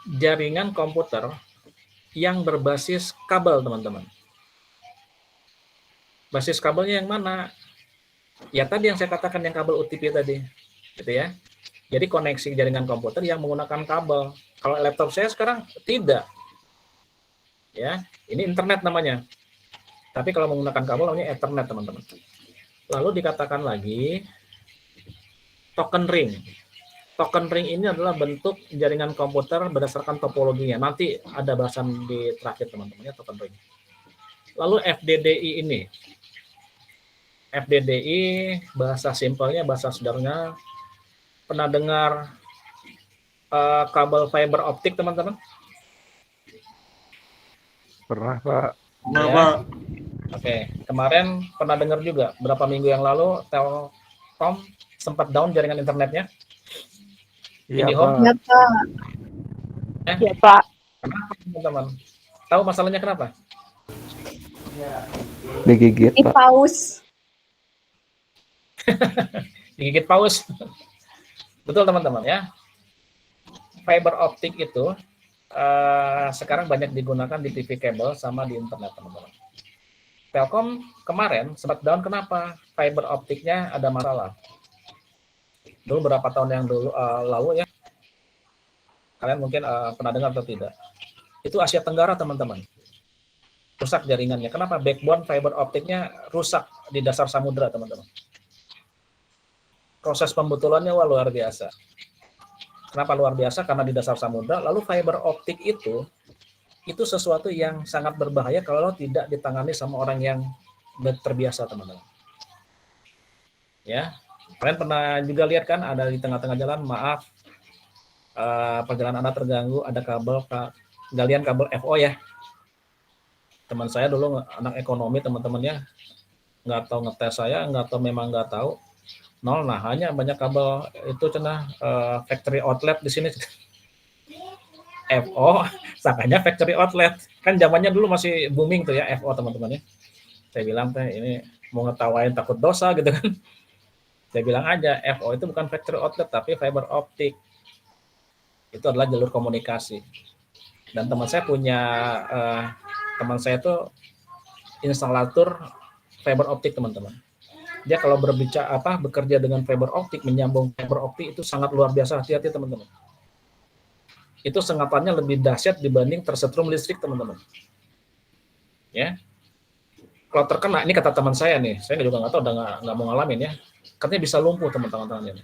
jaringan komputer yang berbasis kabel, teman-teman. Basis kabelnya yang mana? Ya tadi yang saya katakan yang kabel OTP tadi, gitu ya. Jadi koneksi jaringan komputer yang menggunakan kabel. Kalau laptop saya sekarang tidak. Ya, ini internet namanya. Tapi kalau menggunakan kabel namanya Ethernet, teman-teman. Lalu dikatakan lagi token ring. Token ring ini adalah bentuk jaringan komputer berdasarkan topologinya. Nanti ada bahasan di terakhir, teman-teman, ya, token ring. Lalu FDDI ini. FDDI bahasa simpelnya, bahasa sederhananya, pernah dengar kabel fiber optik, teman-teman? Pernah, Pak. Nah, Ya. Pak. Oke, kemarin pernah dengar juga berapa minggu yang lalu Telkom sempat down jaringan internetnya. Iya, IndiHome. Pak. Ya, Pak. Ya, Pak. Kenapa, teman-teman? Tahu masalahnya kenapa? Digigit, Ini Pak. paus. Digigit paus. Betul, teman-teman ya. Fiber optik itu sekarang banyak digunakan di TV kabel sama di internet, teman-teman. Telkom kemarin sempat down, kenapa? Fiber optiknya ada masalah. Dulu berapa tahun yang lalu ya, kalian mungkin pernah dengar atau tidak. Itu Asia Tenggara, teman-teman. Rusak jaringannya. Kenapa? Backbone fiber optiknya rusak di dasar samudera, teman-teman. Proses pembetulannya luar biasa. Kenapa luar biasa? Karena di dasar samudera. Lalu fiber optik itu sesuatu yang sangat berbahaya kalau tidak ditangani sama orang yang terbiasa, teman-teman. Ya, kalian pernah juga lihat kan ada di tengah-tengah jalan, maaf, perjalanan Anda terganggu, ada kabel galian kabel FO ya. Teman saya dulu anak ekonomi, teman-temannya nggak tahu ngetes saya, nggak tahu, memang nggak tahu. Nol, nah hanya banyak kabel itu cenah factory outlet di sini. FO, sakanya factory outlet. Kan zamannya dulu masih booming tuh ya FO, teman-teman ya. Saya bilang teh ini mau ngetawain takut dosa gitu kan. Saya bilang aja FO itu bukan factory outlet tapi fiber optik. Itu adalah jalur komunikasi. Dan teman saya punya teman saya itu instalator fiber optik, teman-teman. Dia kalau bekerja dengan fiber optik, menyambung fiber optik itu sangat luar biasa, hati-hati teman-teman. Itu sengatannya lebih dahsyat dibanding tersetrum listrik, teman-teman. Ya. Kalau terkena, ini kata teman saya nih, saya juga nggak tahu, udah nggak mau ngalamin ya. Katanya bisa lumpuh teman-teman tangannya.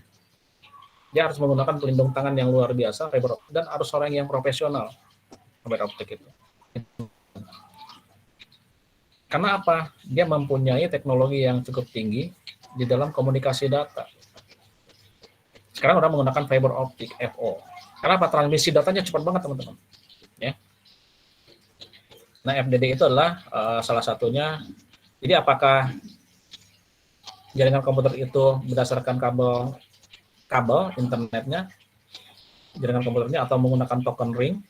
Dia harus menggunakan pelindung tangan yang luar biasa, fiber optik, dan harus orang yang profesional fiber optik itu. Karena apa? Dia mempunyai teknologi yang cukup tinggi di dalam komunikasi data. Sekarang orang menggunakan fiber optik FO. Karena apa? Transmisi datanya cepat banget, teman-teman. Ya. Nah, FDD itu adalah salah satunya. Jadi apakah jaringan komputer itu berdasarkan kabel internetnya, jaringan komputernya, atau menggunakan token ring,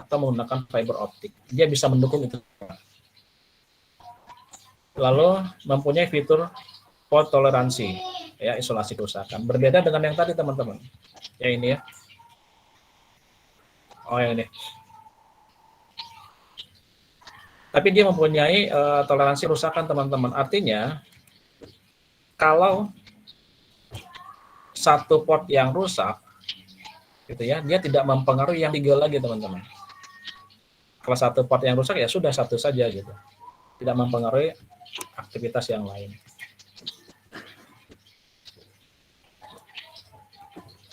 atau menggunakan fiber optik. Dia bisa mendukung itu. Lalu mempunyai fitur fault toleransi, ya, isolasi kerusakan. Berbeda dengan yang tadi, teman-teman. Ya, ini ya. Oh, yang ini. Tapi dia mempunyai toleransi kerusakan, teman-teman. Artinya, kalau satu port yang rusak, gitu ya, dia tidak mempengaruhi yang 3 lagi, teman-teman. Kalau satu port yang rusak, ya sudah satu saja, gitu. Tidak mempengaruhi aktivitas yang lain.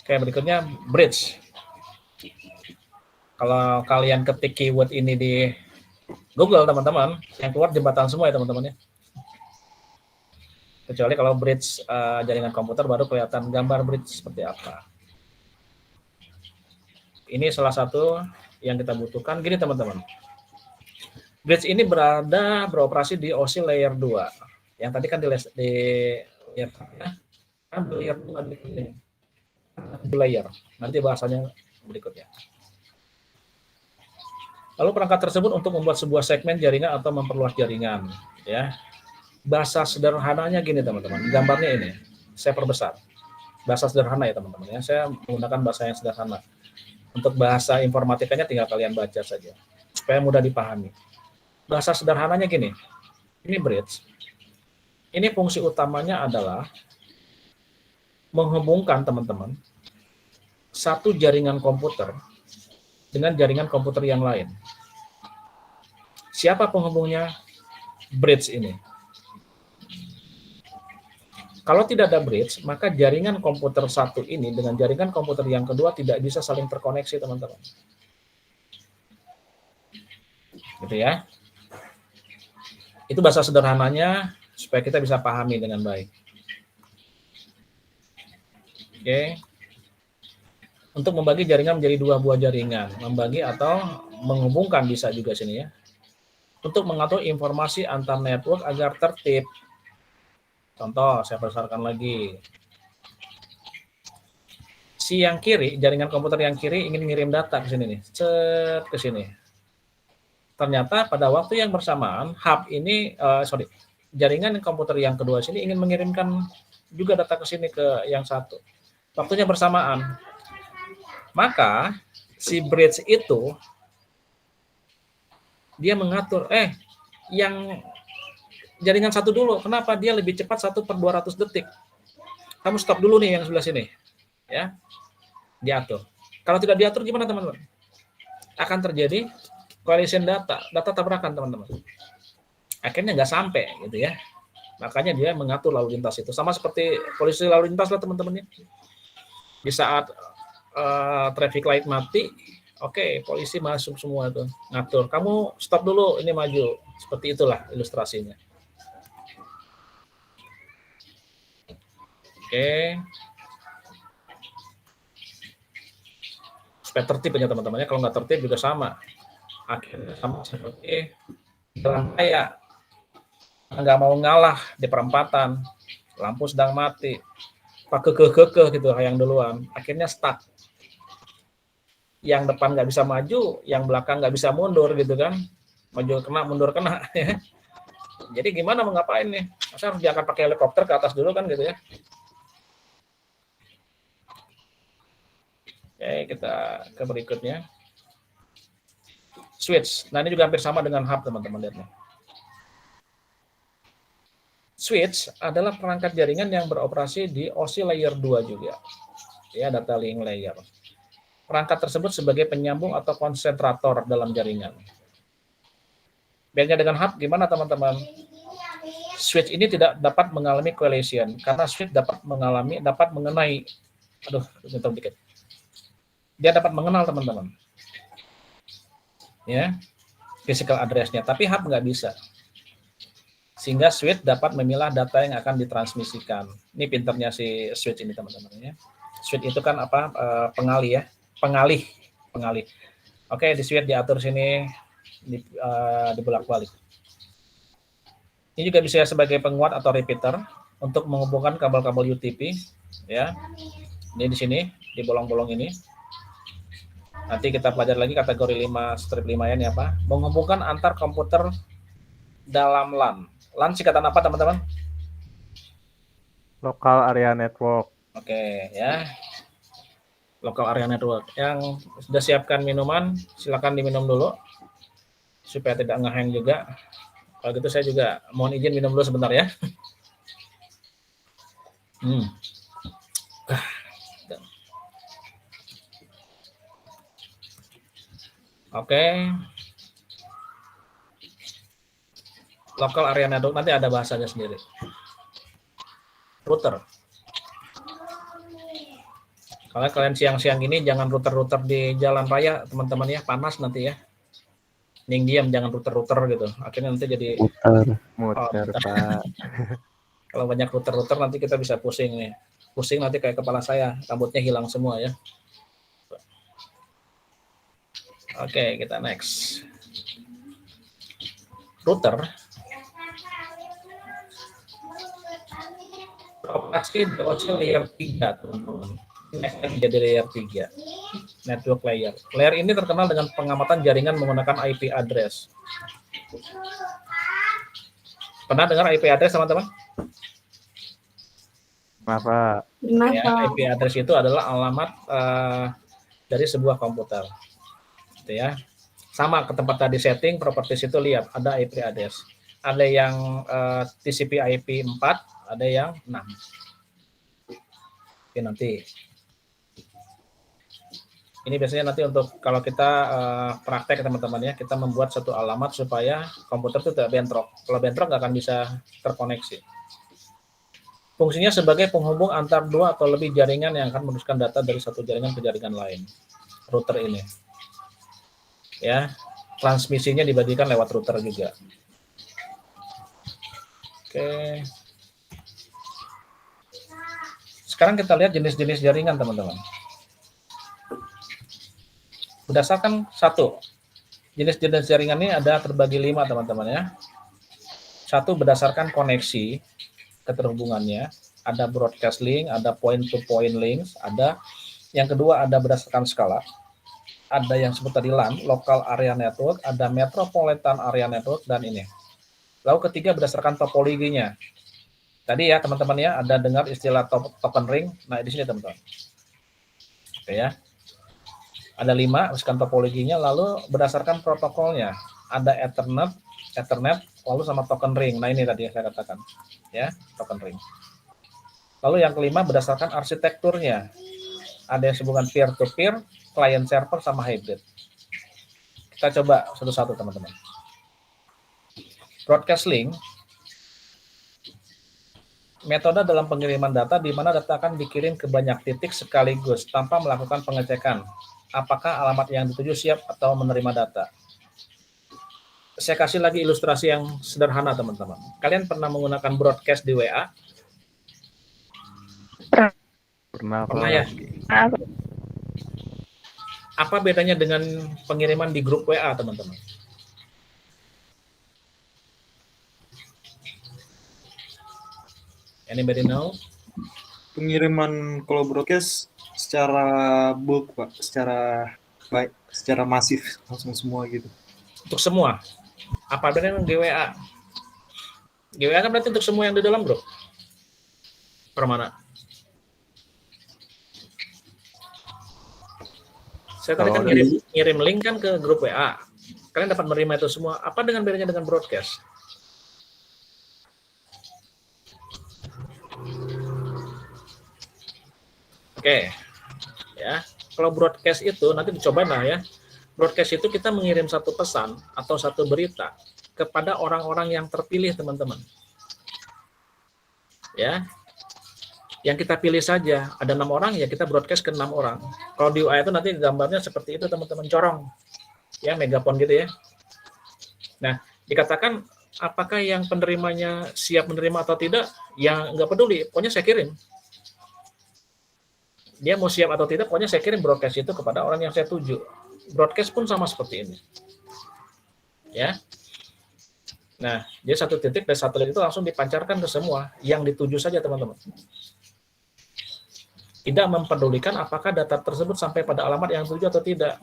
Oke, berikutnya bridge. Kalau kalian ketik keyword ini di Google, teman-teman, yang keluar jembatan semua ya, teman-teman ya. Kecuali kalau bridge jaringan komputer baru kelihatan gambar bridge seperti apa. Ini salah satu yang kita butuhkan. Gini, teman-teman. Bridge ini beroperasi di OSI layer 2. Yang tadi kan di layer 2 di layer. Nanti bahasanya berikutnya. Lalu perangkat tersebut untuk membuat sebuah segmen jaringan atau memperluas jaringan, ya. Bahasa sederhananya gini, teman-teman. Gambarnya ini, saya perbesar. Bahasa sederhana ya, teman-teman. Ya, saya menggunakan bahasa yang sederhana. Untuk bahasa informatikanya tinggal kalian baca saja, supaya mudah dipahami. Bahasa sederhananya gini. Ini bridge. Ini fungsi utamanya adalah menghubungkan, teman-teman, satu jaringan komputer dengan jaringan komputer yang lain. Siapa penghubungnya? Bridge ini. Kalau tidak ada bridge, maka jaringan komputer satu ini dengan jaringan komputer yang kedua tidak bisa saling terkoneksi, teman-teman. Gitu ya. Itu bahasa sederhananya supaya kita bisa pahami dengan baik. Oke. Untuk membagi jaringan menjadi 2 buah jaringan, membagi atau menghubungkan bisa juga sini ya. Untuk mengatur informasi antar network agar tertib. Contoh, saya besarkan lagi. Si yang kiri, jaringan komputer yang kiri ingin ngirim data ke sini nih, cet ke sini. Ternyata pada waktu yang bersamaan, hub ini, jaringan komputer yang kedua sini ingin mengirimkan juga data ke sini ke yang satu. Waktunya bersamaan. Maka si bridge itu dia mengatur, yang jaringan satu dulu. Kenapa? Dia lebih cepat 1/200 detik. Kamu stop dulu nih yang sebelah sini. Ya. Diatur. Kalau tidak diatur gimana, teman-teman? Akan terjadi collision data tabrakan, teman-teman. Akhirnya nggak sampai gitu ya. Makanya dia mengatur lalu lintas itu. Sama seperti polisi lalu lintas lah, teman-teman ya. Di saat traffic light mati, oke, polisi masuk semua tuh ngatur. Kamu stop dulu, ini maju. Seperti itulah ilustrasinya. Oke. Supaya tertib ya, teman-teman ya. Kalau nggak tertib juga sama. Akhirnya sama seperti jalan raya. Nggak mau ngalah di perempatan. Lampu sedang mati. Pak kekeh gitu yang duluan. Akhirnya stuck. Yang depan nggak bisa maju, yang belakang nggak bisa mundur gitu kan. Maju kena, mundur kena. Jadi gimana mau ngapain nih? Masa harus diangkat pakai helikopter ke atas dulu kan gitu ya. Oke, kita ke berikutnya. Switch. Nah, ini juga hampir sama dengan hub, teman-teman, lihat nih. Switch adalah perangkat jaringan yang beroperasi di OSI layer 2 juga. Ya, data link layer. Perangkat tersebut sebagai penyambung atau konsentrator dalam jaringan. Bedanya dengan hub gimana, teman-teman? Switch ini tidak dapat mengalami collision karena switch dapat mengenai Aduh, nyetor dikit. Dia dapat mengenal teman-teman. Ya, physical address-nya, tapi hub nggak bisa. Sehingga switch dapat memilah data yang akan ditransmisikan. Ini pinternya si switch ini teman-teman ya. Switch itu kan apa? Pengalih ya, pengalih. Oke, di switch diatur sini, dibolak-balik. Ini juga bisa sebagai penguat atau repeater untuk menghubungkan kabel-kabel UTP ya. Ini di sini di bolong-bolong ini. Nanti kita pelajari lagi kategori 5 strip 5 ya, apa? Menghubungkan antar komputer dalam LAN. LAN singkatan apa teman-teman? Local area network. Oke ya. Local area network. Yang sudah siapkan minuman, silakan diminum dulu supaya tidak ngehang juga. Kalau gitu saya juga mohon izin minum dulu sebentar ya. Oke. Local area network nanti ada bahasanya sendiri. Router. Kalau kalian siang-siang gini jangan router-router di jalan raya teman-teman ya, panas nanti ya. Ning diam, jangan router-router gitu. Akhirnya nanti jadi Muter, Pak. kalau banyak router-router nanti kita bisa pusing nih. Pusing nanti kayak kepala saya, rambutnya hilang semua ya. Oke, kita next. Router operasi DOC layer 3 teman-teman. Jadi layer 3. Network layer. Layer ini terkenal dengan pengamatan jaringan menggunakan IP address. Pernah dengar IP address teman-teman? Kenapa? Ya, IP address itu adalah alamat dari sebuah komputer. Gitu ya. Sama ke tempat tadi setting, properties itu lihat ada IP address. Ada yang TCP IP 4, ada yang 6. Oke, nanti. Ini biasanya nanti untuk kalau kita praktek teman-teman ya, kita membuat satu alamat supaya komputer itu tidak bentrok. Kalau bentrok nggak akan bisa terkoneksi. Fungsinya sebagai penghubung antar dua atau lebih jaringan yang akan meneruskan data dari satu jaringan ke jaringan lain. Router ini. Ya, transmisinya dibagikan lewat router juga. Oke. Sekarang kita lihat jenis-jenis jaringan teman-teman. Berdasarkan satu, jenis-jenis jaringan ini ada terbagi 5 teman-teman ya. Satu berdasarkan koneksi, keterhubungannya, ada broadcast link, ada point-to-point links, ada yang kedua ada berdasarkan skala, ada yang sebut tadi LAN, local area network, ada metropolitan area network, dan ini. Lalu ketiga berdasarkan topologinya. Tadi ya teman-teman ya, ada dengar istilah token ring, nah di sini teman-teman. Oke ya. Ada 5 berdasarkan topologinya, lalu berdasarkan protokolnya. Ada Ethernet, lalu sama token ring. Nah ini tadi yang saya katakan, ya token ring. Lalu yang kelima berdasarkan arsitekturnya. Ada yang disebutkan peer-to-peer, client server, sama hybrid. Kita coba satu-satu teman-teman. Broadcast link, metode dalam pengiriman data di mana data akan dikirim ke banyak titik sekaligus tanpa melakukan pengecekan apakah alamat yang dituju siap atau menerima data. Saya kasih lagi ilustrasi yang sederhana teman-teman. Kalian pernah menggunakan broadcast di WA? Pernah ya? Apa bedanya dengan pengiriman di grup WA teman-teman? Anybody know? Pengiriman kalau broadcast secara bulk Pak, secara baik, secara masif langsung semua gitu. Untuk semua. Apa bedanya dengan GWA? GWA kan berarti untuk semua yang di dalam grup. Permana? Saya tadi kan ngirim link kan ke grup WA. Kalian dapat menerima itu semua. Apa dengan bedanya dengan broadcast? Oke. Ya. Kalau broadcast itu nanti dicobain lah ya. Broadcast itu kita mengirim satu pesan atau satu berita kepada orang-orang yang terpilih teman-teman. Ya. yang kita pilih saja. Ada 6 orang, ya kita broadcast ke 6 orang. Kalau di UI itu nanti gambarnya seperti itu teman-teman, corong. Ya, megapon gitu ya. Nah, dikatakan apakah yang penerimanya siap menerima atau tidak, ya nggak peduli, pokoknya saya kirim. Dia mau siap atau tidak, pokoknya saya kirim broadcast itu kepada orang yang saya tuju. Broadcast pun sama seperti ini. Ya. Nah, dia satu titik dari satelit itu langsung dipancarkan ke semua yang dituju saja teman-teman. Tidak mempedulikan apakah data tersebut sampai pada alamat yang dituju atau tidak.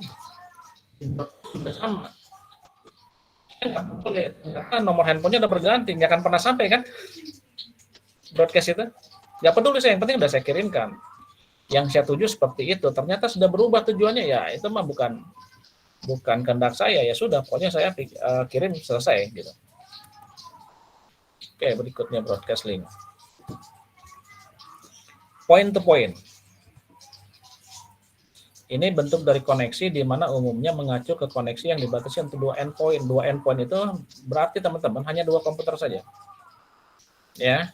Sudah sama. Nomor handphonenya udah berganti, nggak akan pernah sampai kan broadcast itu. Nggak peduli saya, yang penting udah saya kirimkan. Yang saya tuju seperti itu, ternyata sudah berubah tujuannya, ya itu mah bukan kehendak saya, ya sudah, pokoknya saya kirim selesai gitu. Oke, berikutnya broadcast link. Point to point. Ini bentuk dari koneksi di mana umumnya mengacu ke koneksi yang dibatasi untuk 2 endpoint. 2 endpoint itu berarti teman-teman hanya 2 komputer saja. Ya.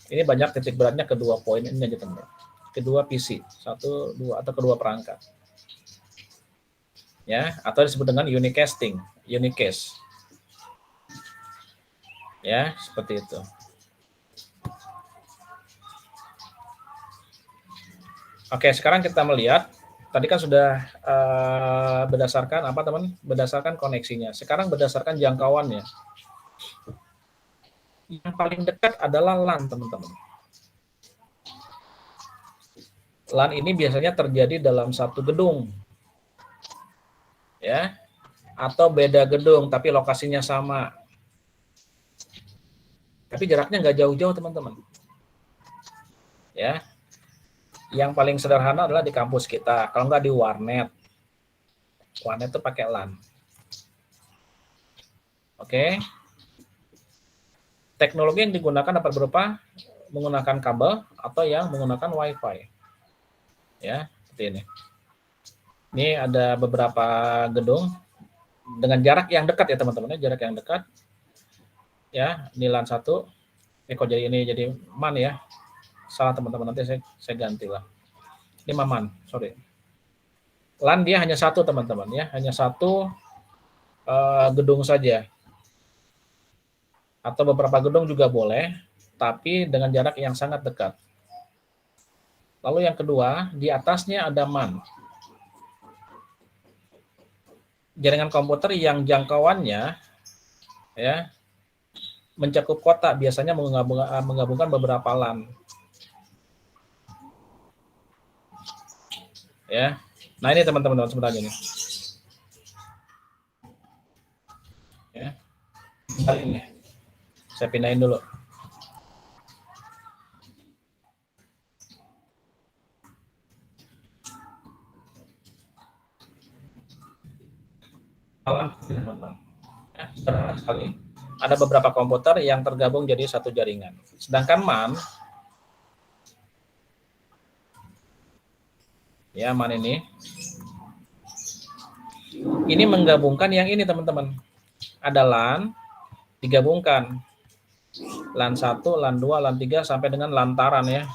Ini banyak titik beratnya kedua poin ini aja teman-teman. Kedua PC, 1, 2 atau kedua perangkat. Ya, atau disebut dengan unicasting, unicast. Ya, seperti itu. Oke, sekarang kita melihat tadi kan sudah berdasarkan apa teman? Berdasarkan koneksinya. Sekarang berdasarkan jangkauannya. Yang paling dekat adalah LAN, teman-teman. LAN ini biasanya terjadi dalam satu gedung. Ya. Atau beda gedung tapi lokasinya sama. Tapi jaraknya nggak jauh-jauh, teman-teman. Ya. Yang paling sederhana adalah di kampus kita. Kalau nggak di warnet. Warnet itu pakai LAN. Oke. Teknologi yang digunakan dapat berupa menggunakan kabel atau yang menggunakan WiFi. Ya, seperti ini. Ini ada beberapa gedung dengan jarak yang dekat ya teman-teman, jarak yang dekat. Ya, ini LAN 1. Kok ini jadi MAN ya. Salah teman-teman, nanti saya ganti lah. Ini MAN, sorry. LAN dia hanya satu teman-teman ya, hanya satu gedung saja. Atau beberapa gedung juga boleh, tapi dengan jarak yang sangat dekat. Lalu yang kedua, di atasnya ada MAN. Jaringan komputer yang jangkauannya ya mencakup kota, biasanya menggabungkan beberapa LAN. Ya. Nah, ini teman-teman sebentar ini. Ya. Ini. Saya pindahin dulu. Sekali. Ada beberapa komputer yang tergabung jadi satu jaringan. Sedangkan MAN, ya MAN ini menggabungkan yang ini teman-teman. Ada LAN digabungkan. LAN 1, LAN 2, LAN 3 sampai dengan lantaran ya.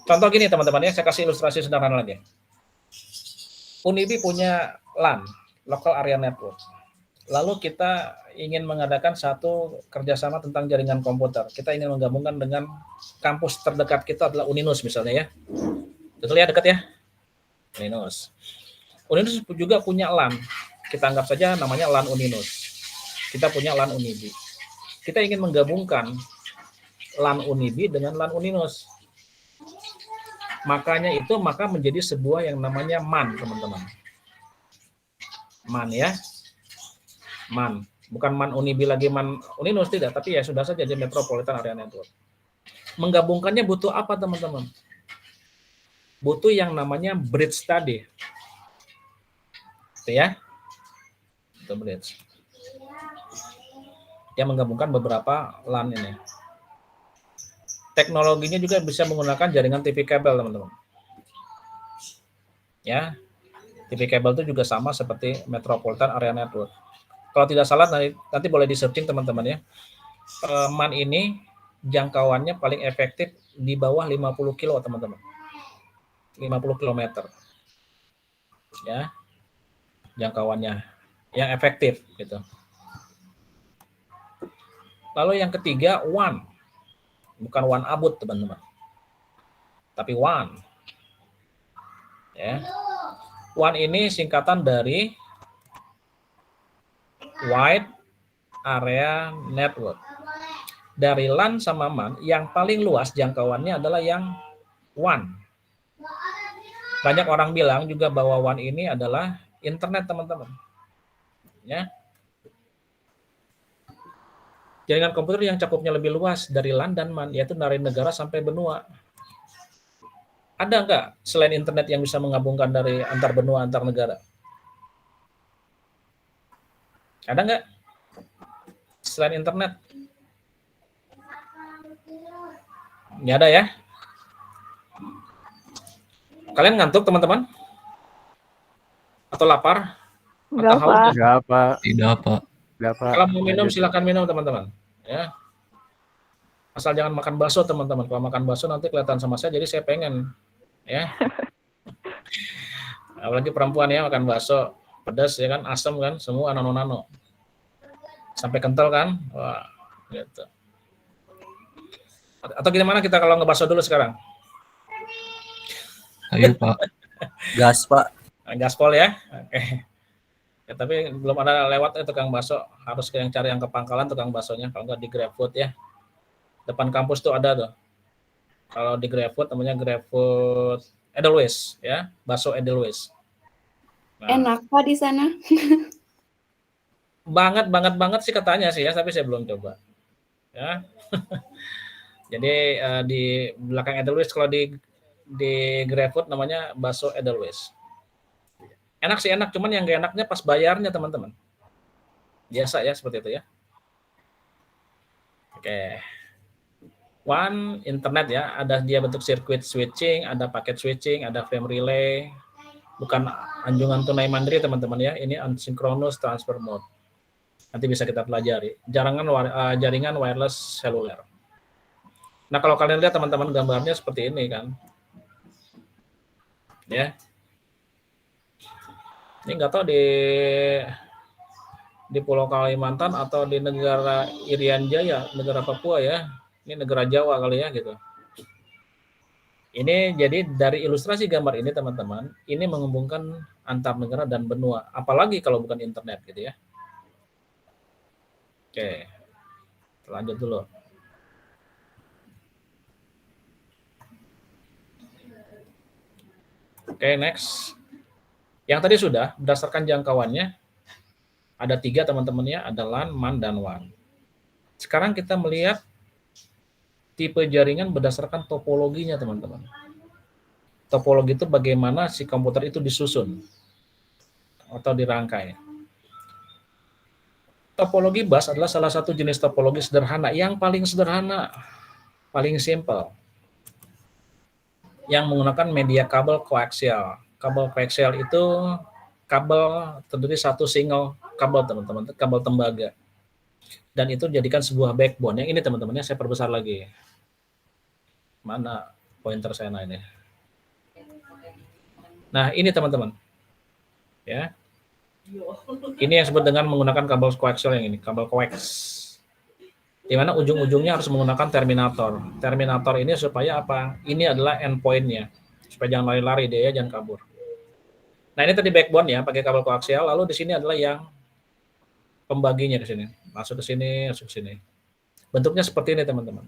Contoh gini teman-teman ya, saya kasih ilustrasi sederhana lagi. Unibi punya LAN, Local Area Network. Lalu kita ingin mengadakan satu kerjasama tentang jaringan komputer. Kita ingin menggabungkan dengan kampus terdekat kita adalah Uninus misalnya ya. Betul ya, dekat ya? Uninus. Uninus juga punya LAN. Kita anggap saja namanya LAN Uninus. Kita punya LAN Unibi. Kita ingin menggabungkan LAN Unibi dengan LAN Uninus. Maka menjadi sebuah yang namanya MAN, teman-teman. MAN ya. MAN. Bukan MAN Unibi lagi MAN Uninus, tidak. Tapi ya sudah saja di Metropolitan Area Network. Menggabungkannya butuh apa, teman-teman? Butuh yang namanya bridge tadi. Itu ya. Itu bridge. Yang menggabungkan beberapa LAN ini. Teknologinya juga bisa menggunakan jaringan TV kabel, teman-teman. Ya, TV kabel itu juga sama seperti Metropolitan Area Network. Kalau tidak salah nanti boleh di searching teman-teman ya. MAN ini jangkauannya paling efektif di bawah 50 kilo, teman-teman. 50 kilometer. Ya. Jangkauannya yang efektif gitu. Lalu yang ketiga, WAN. Bukan WAN abut, teman-teman. Tapi WAN. Ya. WAN ini singkatan dari Wide Area Network. Dari LAN sama MAN, yang paling luas jangkauannya adalah yang WAN. Banyak orang bilang juga bahwa WAN ini adalah internet, teman-teman. Ya. Jaringan komputer yang cakupnya lebih luas dari LAN dan MAN, yaitu dari negara sampai benua. Ada nggak selain internet yang bisa menggabungkan dari antar benua, antar negara? Ada nggak selain internet? Nggak ada ya? Kalian ngantuk, teman-teman? Atau lapar? Enggak, Atau haus? Pak. Enggak, Pak. Tidak, Pak. Enggak, Pak. Kalau mau minum silakan minum, teman-teman. Ya. Asal jangan makan bakso, teman-teman. Kalau makan bakso nanti kelihatan sama saya, jadi saya pengen. Ya. Apalagi perempuan ya makan bakso, pedas ya kan, asam kan, semua nano-nano. Sampai kental kan? Wah, gitu. Atau gimana kita kalau ngebakso dulu sekarang? Ayo, Pak. Gas, Pak. Gaspol ya. Oke. Ya, tapi belum ada lewat tukang bakso, harus yang cari yang ke Pangkalan tukang baksonya, kalau nggak di GrabFood ya. Depan kampus tuh ada tuh. Kalau di GrabFood namanya GrabFood Edelweiss ya, bakso Edelweiss. Nah, Enak Pak di sana. banget sih katanya sih ya, tapi saya belum coba. Ya. Jadi di belakang Edelweiss, kalau di GrabFood namanya bakso Edelweiss. Enak sih enak, cuman yang gak enaknya pas bayarnya, teman-teman. Biasa ya seperti itu ya. Oke. WAN internet ya, ada dia bentuk circuit switching, ada paket switching, ada frame relay. Bukan anjungan tunai mandiri, teman-teman ya. Ini asynchronous transfer mode. Nanti bisa kita pelajari. Jaringan wireless seluler. Nah, kalau kalian lihat teman-teman gambarnya seperti ini kan. Ya. Ini nggak tahu di Pulau Kalimantan atau di negara Irian Jaya, negara Papua ya. Ini negara Jawa kali ya gitu. Ini jadi dari ilustrasi gambar ini teman-teman, ini menghubungkan antar negara dan benua, apalagi kalau bukan internet gitu ya. Oke, lanjut dulu. Oke, next. Yang tadi sudah, berdasarkan jangkauannya, ada 3 teman-temannya, ada LAN, MAN, dan WAN. Sekarang kita melihat tipe jaringan berdasarkan topologinya, teman-teman. Topologi itu bagaimana si komputer itu disusun atau dirangkai. Topologi bus adalah salah satu jenis topologi sederhana, yang paling sederhana, paling simple, yang menggunakan media kabel koaksial. Kabel koaksial itu kabel terdiri satu single kabel, teman-teman, kabel tembaga. Dan itu dijadikan sebuah backbone. Yang ini teman-teman, saya perbesar lagi. Mana pointer saya ini? Nah, ini teman-teman. Ya. Ini yang disebut dengan menggunakan kabel koaksial yang ini, kabel koax. Di mana ujung-ujungnya harus menggunakan terminator. Terminator ini supaya apa? Ini adalah endpoint-nya. Supaya jangan lari-lari dia ya, jangan kabur. Nah, ini tadi backbone ya, pakai kabel koaksial. Lalu di sini adalah yang pembaginya di sini. Masuk ke sini, masuk ke sini. Bentuknya seperti ini, teman-teman.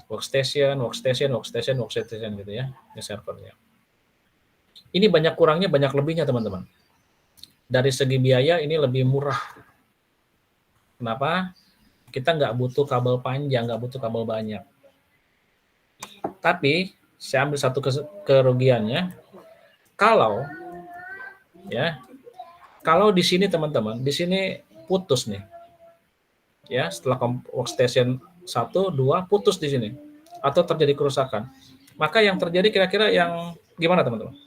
Workstation gitu ya. Ini servernya. Ini banyak kurangnya, banyak lebihnya, teman-teman. Dari segi biaya ini lebih murah. Kenapa? Kita nggak butuh kabel panjang, nggak butuh kabel banyak. Tapi saya ambil satu kerugiannya. Kalau di sini teman-teman, di sini putus nih. Ya, setelah workstation 1, 2 putus di sini atau terjadi kerusakan. Maka yang terjadi kira-kira yang gimana, teman-teman?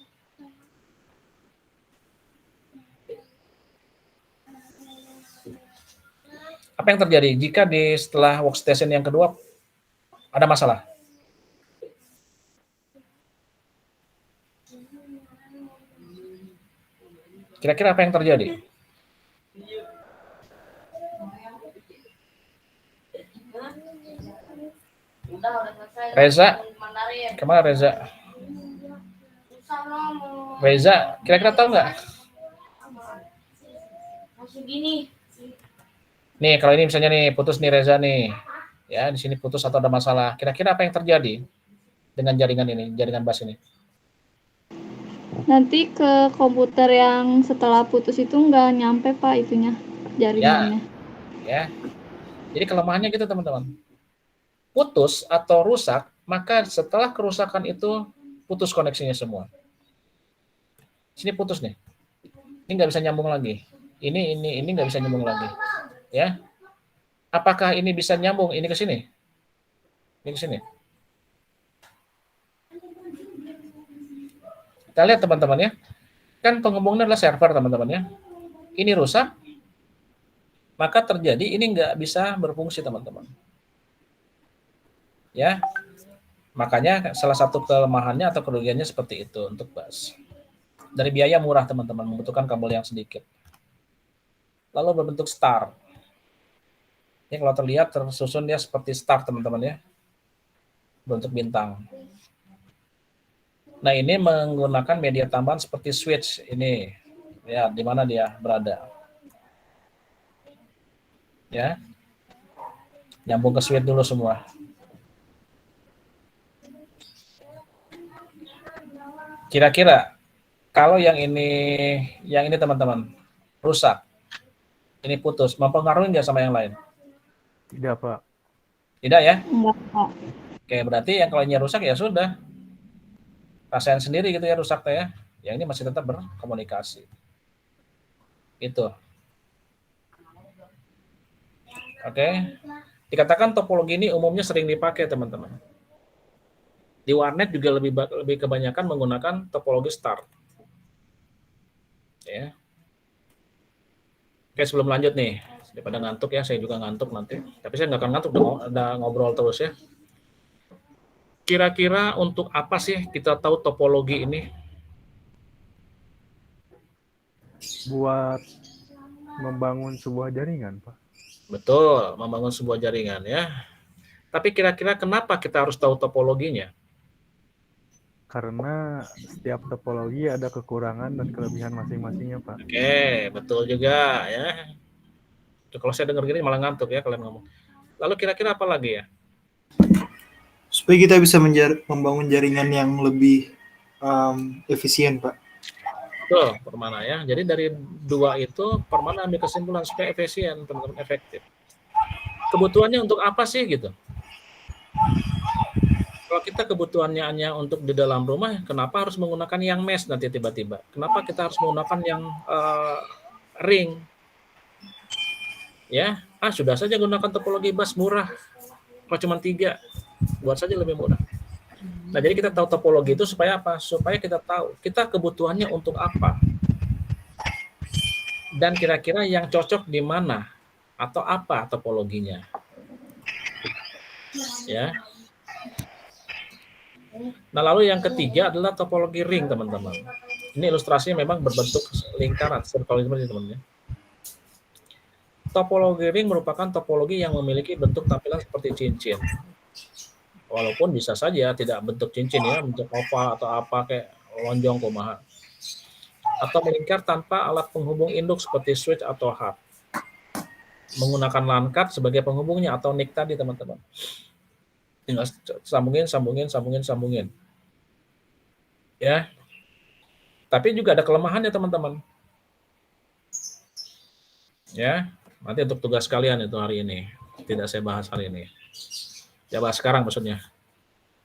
Apa yang terjadi jika setelah workstation yang kedua Ada masalah? Kira-kira apa yang terjadi? Reza, kemana Reza? Reza, kira-kira tahu nggak? Nih, kalau ini misalnya nih putus nih Reza nih, ya di sini putus atau ada masalah. Kira-kira apa yang terjadi dengan jaringan ini, jaringan bus ini? Nanti ke komputer yang setelah putus itu nggak nyampe Pak itunya jaringannya. Ya. Jadi kelemahannya gitu teman-teman. Putus atau rusak, maka setelah kerusakan itu putus koneksinya semua. Sini putus nih. Ini nggak bisa nyambung lagi. Ini nggak bisa nyambung lagi. Ya. Apakah ini bisa nyambung ini ke sini? Ini ke sini. Kita lihat teman-teman ya. Kan penghubungnya adalah server teman-teman ya. Ini rusak, maka terjadi ini nggak bisa berfungsi teman-teman. Ya, makanya salah satu kelemahannya atau kerugiannya seperti itu untuk bus. Dari biaya murah teman-teman, membutuhkan kabel yang sedikit. Lalu berbentuk star. Ini kalau terlihat tersusun dia seperti star teman-teman ya, bentuk bintang. Nah ini menggunakan media tambahan seperti switch ini, ya di mana dia berada. Ya, nyambung ke switch dulu semua. Kira-kira kalau yang ini teman-teman rusak, ini putus, mempengaruhi nggak sama yang lain? Tidak, Pak. Tidak ya? Enggak Pak. Oke, berarti yang kalau ini rusak ya sudah, rasain sendiri gitu ya rusak ya. Yang ini masih tetap berkomunikasi. Itu. Oke. Dikatakan topologi ini umumnya sering dipakai teman-teman. Di warnet juga lebih kebanyakan menggunakan topologi star. Ya. Oke, sebelum lanjut nih, daripada ngantuk ya, saya juga ngantuk nanti. Tapi saya nggak akan ngantuk, udah ngobrol terus ya. Kira-kira untuk apa sih kita tahu topologi ini? Buat membangun sebuah jaringan, Pak. Betul, membangun sebuah jaringan ya. Tapi kira-kira kenapa kita harus tahu topologinya? Karena setiap topologi ada kekurangan dan kelebihan masing-masingnya, Pak. Oke, betul juga ya. Tuh, kalau saya dengar gini malah ngantuk ya kalian ngomong. Lalu kira-kira apa lagi ya? Supaya kita bisa membangun jaringan yang lebih efisien, Pak. Betul, Permana ya. Jadi dari dua itu Permana ambil kesimpulan supaya efisien, teman-teman, efektif. Kebutuhannya untuk apa sih gitu? Kalau kita kebutuhannya hanya untuk di dalam rumah, kenapa harus menggunakan yang mesh nanti tiba-tiba? Kenapa kita harus menggunakan yang ring? Ya, sudah saja gunakan topologi bus murah. Kalau cuma 3, buat saja lebih murah. Nah, jadi kita tahu topologi itu supaya apa? Supaya kita tahu kita kebutuhannya untuk apa. Dan kira-kira yang cocok di mana atau apa topologinya. Ya. Nah, lalu yang ketiga adalah topologi ring, teman-teman. Ini ilustrasinya memang berbentuk lingkaran, circle seperti teman-teman. Topologi ring merupakan topologi yang memiliki bentuk tampilan seperti cincin. Walaupun bisa saja tidak bentuk cincin ya, bentuk oval atau apa kayak lonjong kumaha. Atau melingkar tanpa alat penghubung induk seperti switch atau hub. Menggunakan LAN card sebagai penghubungnya atau NIC tadi, teman-teman. Tinggal sambungin. Ya. Tapi juga ada kelemahannya, teman-teman. Ya, nanti untuk tugas kalian itu hari ini. Tidak saya bahas hari ini. Ya bahas sekarang maksudnya.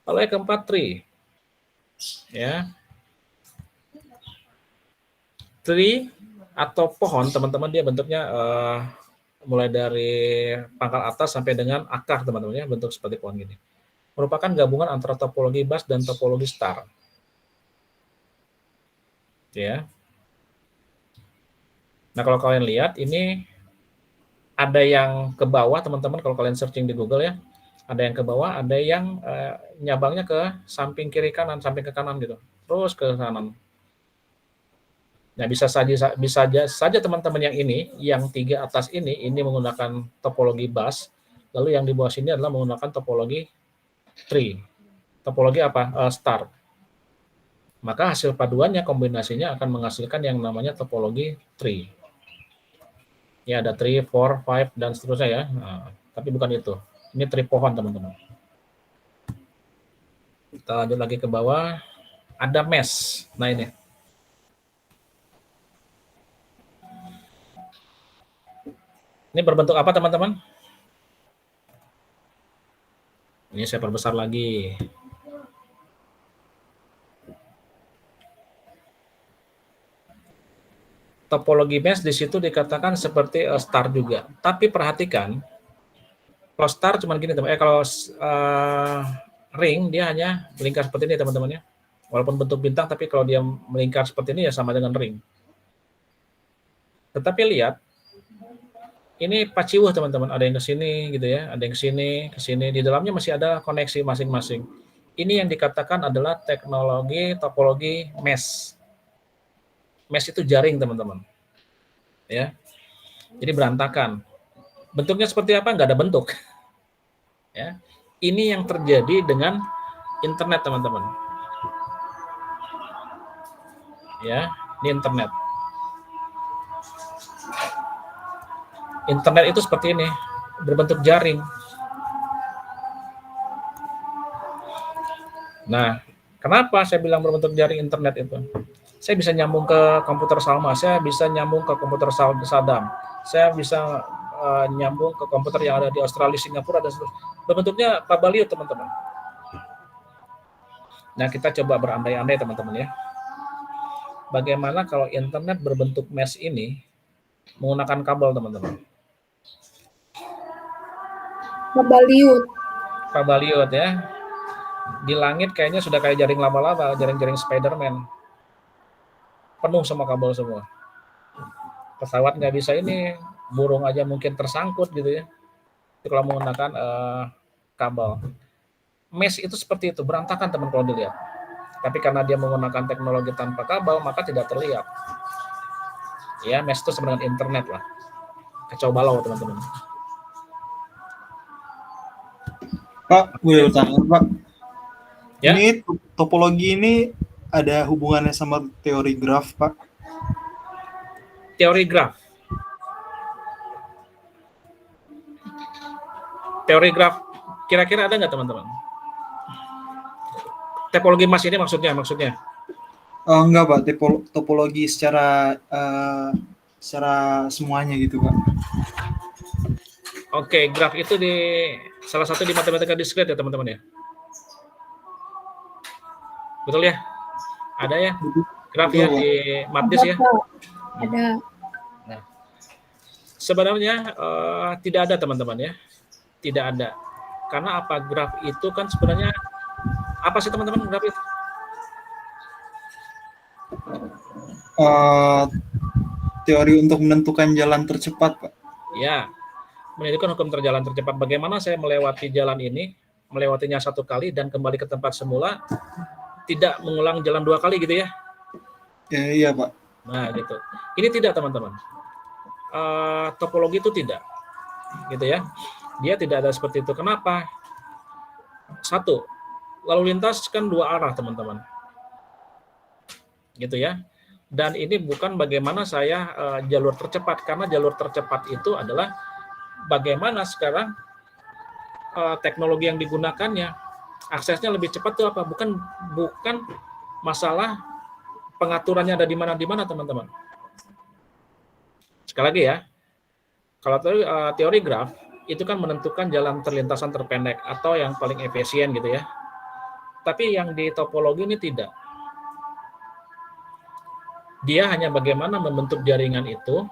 Lalu yang keempat, tree. Ya. Tree atau pohon, teman-teman, dia bentuknya mulai dari pangkal atas sampai dengan akar, teman-teman, ya, bentuk seperti pohon gini. Merupakan gabungan antara topologi bus dan topologi star. Ya. Nah, kalau kalian lihat ini ada yang ke bawah, teman-teman, kalau kalian searching di Google ya. Ada yang ke bawah, ada yang nyabangnya ke samping kiri kanan, samping ke kanan gitu. Terus ke kanan. Nah, bisa saja teman-teman yang ini, yang 3 atas ini menggunakan topologi bus, lalu yang di bawah sini adalah menggunakan topologi tree. Topologi apa? Star. Maka hasil paduannya, kombinasinya akan menghasilkan yang namanya topologi tree. Ya, ada 3, 4, 5, dan seterusnya ya. Nah, tapi bukan itu. Ini tree pohon, teman-teman. Kita lanjut lagi ke bawah. Ada mesh. Nah, ini. Ini berbentuk apa, teman-teman? Ini saya perbesar lagi. Topologi mesh di situ dikatakan seperti star juga. Tapi perhatikan, kalau star cuma gini, teman. Kalau ring dia hanya melingkar seperti ini, teman-teman ya. Walaupun bentuk bintang, tapi kalau dia melingkar seperti ini ya sama dengan ring. Tetapi lihat, ini paciwuh, teman-teman. Ada yang ke sini gitu ya, ada yang ke sini, ke sini. Di dalamnya masih ada koneksi masing-masing. Ini yang dikatakan adalah teknologi topologi mesh. Mesh itu jaring, teman-teman. Ya. Jadi berantakan. Bentuknya seperti apa? Nggak ada bentuk. Ya. Ini yang terjadi dengan internet, teman-teman. Ya, ini internet. Internet itu seperti ini, berbentuk jaring. Nah, kenapa saya bilang berbentuk jaring internet itu? Saya bisa nyambung ke komputer Salma, saya bisa nyambung ke komputer Saddam, saya bisa nyambung ke komputer yang ada di Australia, Singapura, dan seterusnya. Berbentuknya pabaliut, teman-teman. Nah, kita coba berandai-andai, teman-teman ya. Bagaimana kalau internet berbentuk mesh ini menggunakan kabel, teman-teman? Pabaliut ya. Di langit kayaknya sudah kayak jaring laba-laba, jaring-jaring Spiderman. Penuh sama kabel semua. Pesawat nggak bisa ini, burung aja mungkin tersangkut gitu ya. Itu kalau menggunakan kabel. Mesh itu seperti itu, berantakan, teman, kalau dilihat. Tapi karena dia menggunakan teknologi tanpa kabel, maka tidak terlihat. Ya, mesh itu sama dengan internet lah. Kacau balau, teman-teman. Pak, boleh bertanya, Pak? Ya? Ini topologi ini ada hubungannya sama teori graf, Pak? Teori graf. Teori graf, kira-kira ada nggak, teman-teman? Topologi mas ini maksudnya? Enggak, Pak. Topologi secara semuanya gitu, Pak. Oke, graf itu di salah satu di matematika diskret ya, teman-teman ya. Betul ya? Ada ya? Graf ya di matdis ya? Ada. Nah, sebenarnya tidak ada, teman-teman ya. Tidak ada. Karena apa? Graf itu kan sebenarnya apa sih, teman-teman, graf itu? Teori untuk menentukan jalan tercepat, Pak. Ya, menentukan hukum jalan tercepat. Bagaimana saya melewati jalan ini, melewatinya 1 kali dan kembali ke tempat semula, tidak mengulang jalan 2 kali gitu ya? Iya, Pak. Nah, gitu. Ini tidak, teman-teman. Topologi itu tidak, gitu ya. Dia tidak ada seperti itu. Kenapa? 1, lalu lintas kan 2 arah, teman-teman. Gitu ya. Dan ini bukan bagaimana saya jalur tercepat, karena jalur tercepat itu adalah bagaimana sekarang teknologi yang digunakannya, aksesnya lebih cepat itu apa? Bukan masalah pengaturannya ada di mana, teman-teman. Sekali lagi ya, kalau teori graf itu kan menentukan jalan terlintasan terpendek atau yang paling efisien gitu ya. Tapi yang di topologi ini tidak. Dia hanya bagaimana membentuk jaringan itu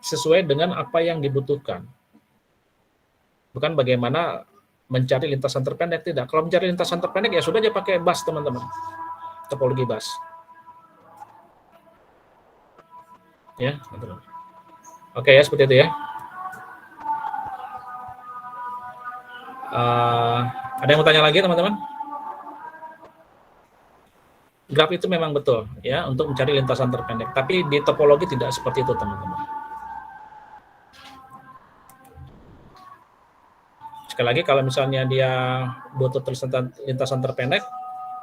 sesuai dengan apa yang dibutuhkan. Bukan bagaimana mencari lintasan terpendek, tidak. Kalau mencari lintasan terpendek ya sudah aja pakai bus, teman-teman. Topologi bus. Ya, teman-teman. Oke ya, seperti itu ya. Ada yang mau tanya lagi teman-teman? Graph itu memang betul ya untuk mencari lintasan terpendek, tapi di topologi tidak seperti itu teman-teman. Sekali lagi kalau misalnya dia butuh lintasan terpendek,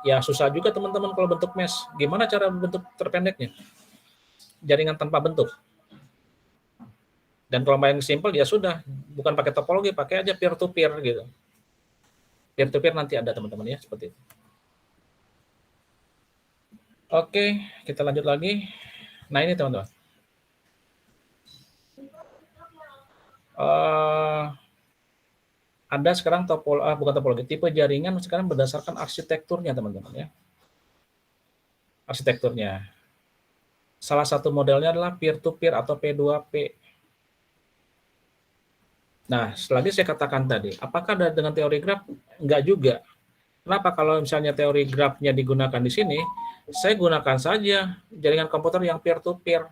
ya susah juga teman-teman kalau bentuk mesh. Gimana cara bentuk terpendeknya? Jaringan tanpa bentuk. Dan kalau main simple ya sudah, bukan pakai topologi, pakai aja peer to peer gitu. Peer to peer nanti ada teman-teman ya seperti itu. Oke, kita lanjut lagi. Nah ini teman-teman. Ada sekarang bukan topologi, tipe jaringan sekarang berdasarkan arsitekturnya teman-teman ya. Arsitekturnya. Salah satu modelnya adalah peer-to-peer atau P2P. Nah, setelah saya katakan tadi, apakah dengan teori graph? Enggak juga. Kenapa? Kalau misalnya teori graph-nya digunakan di sini, saya gunakan saja jaringan komputer yang peer-to-peer,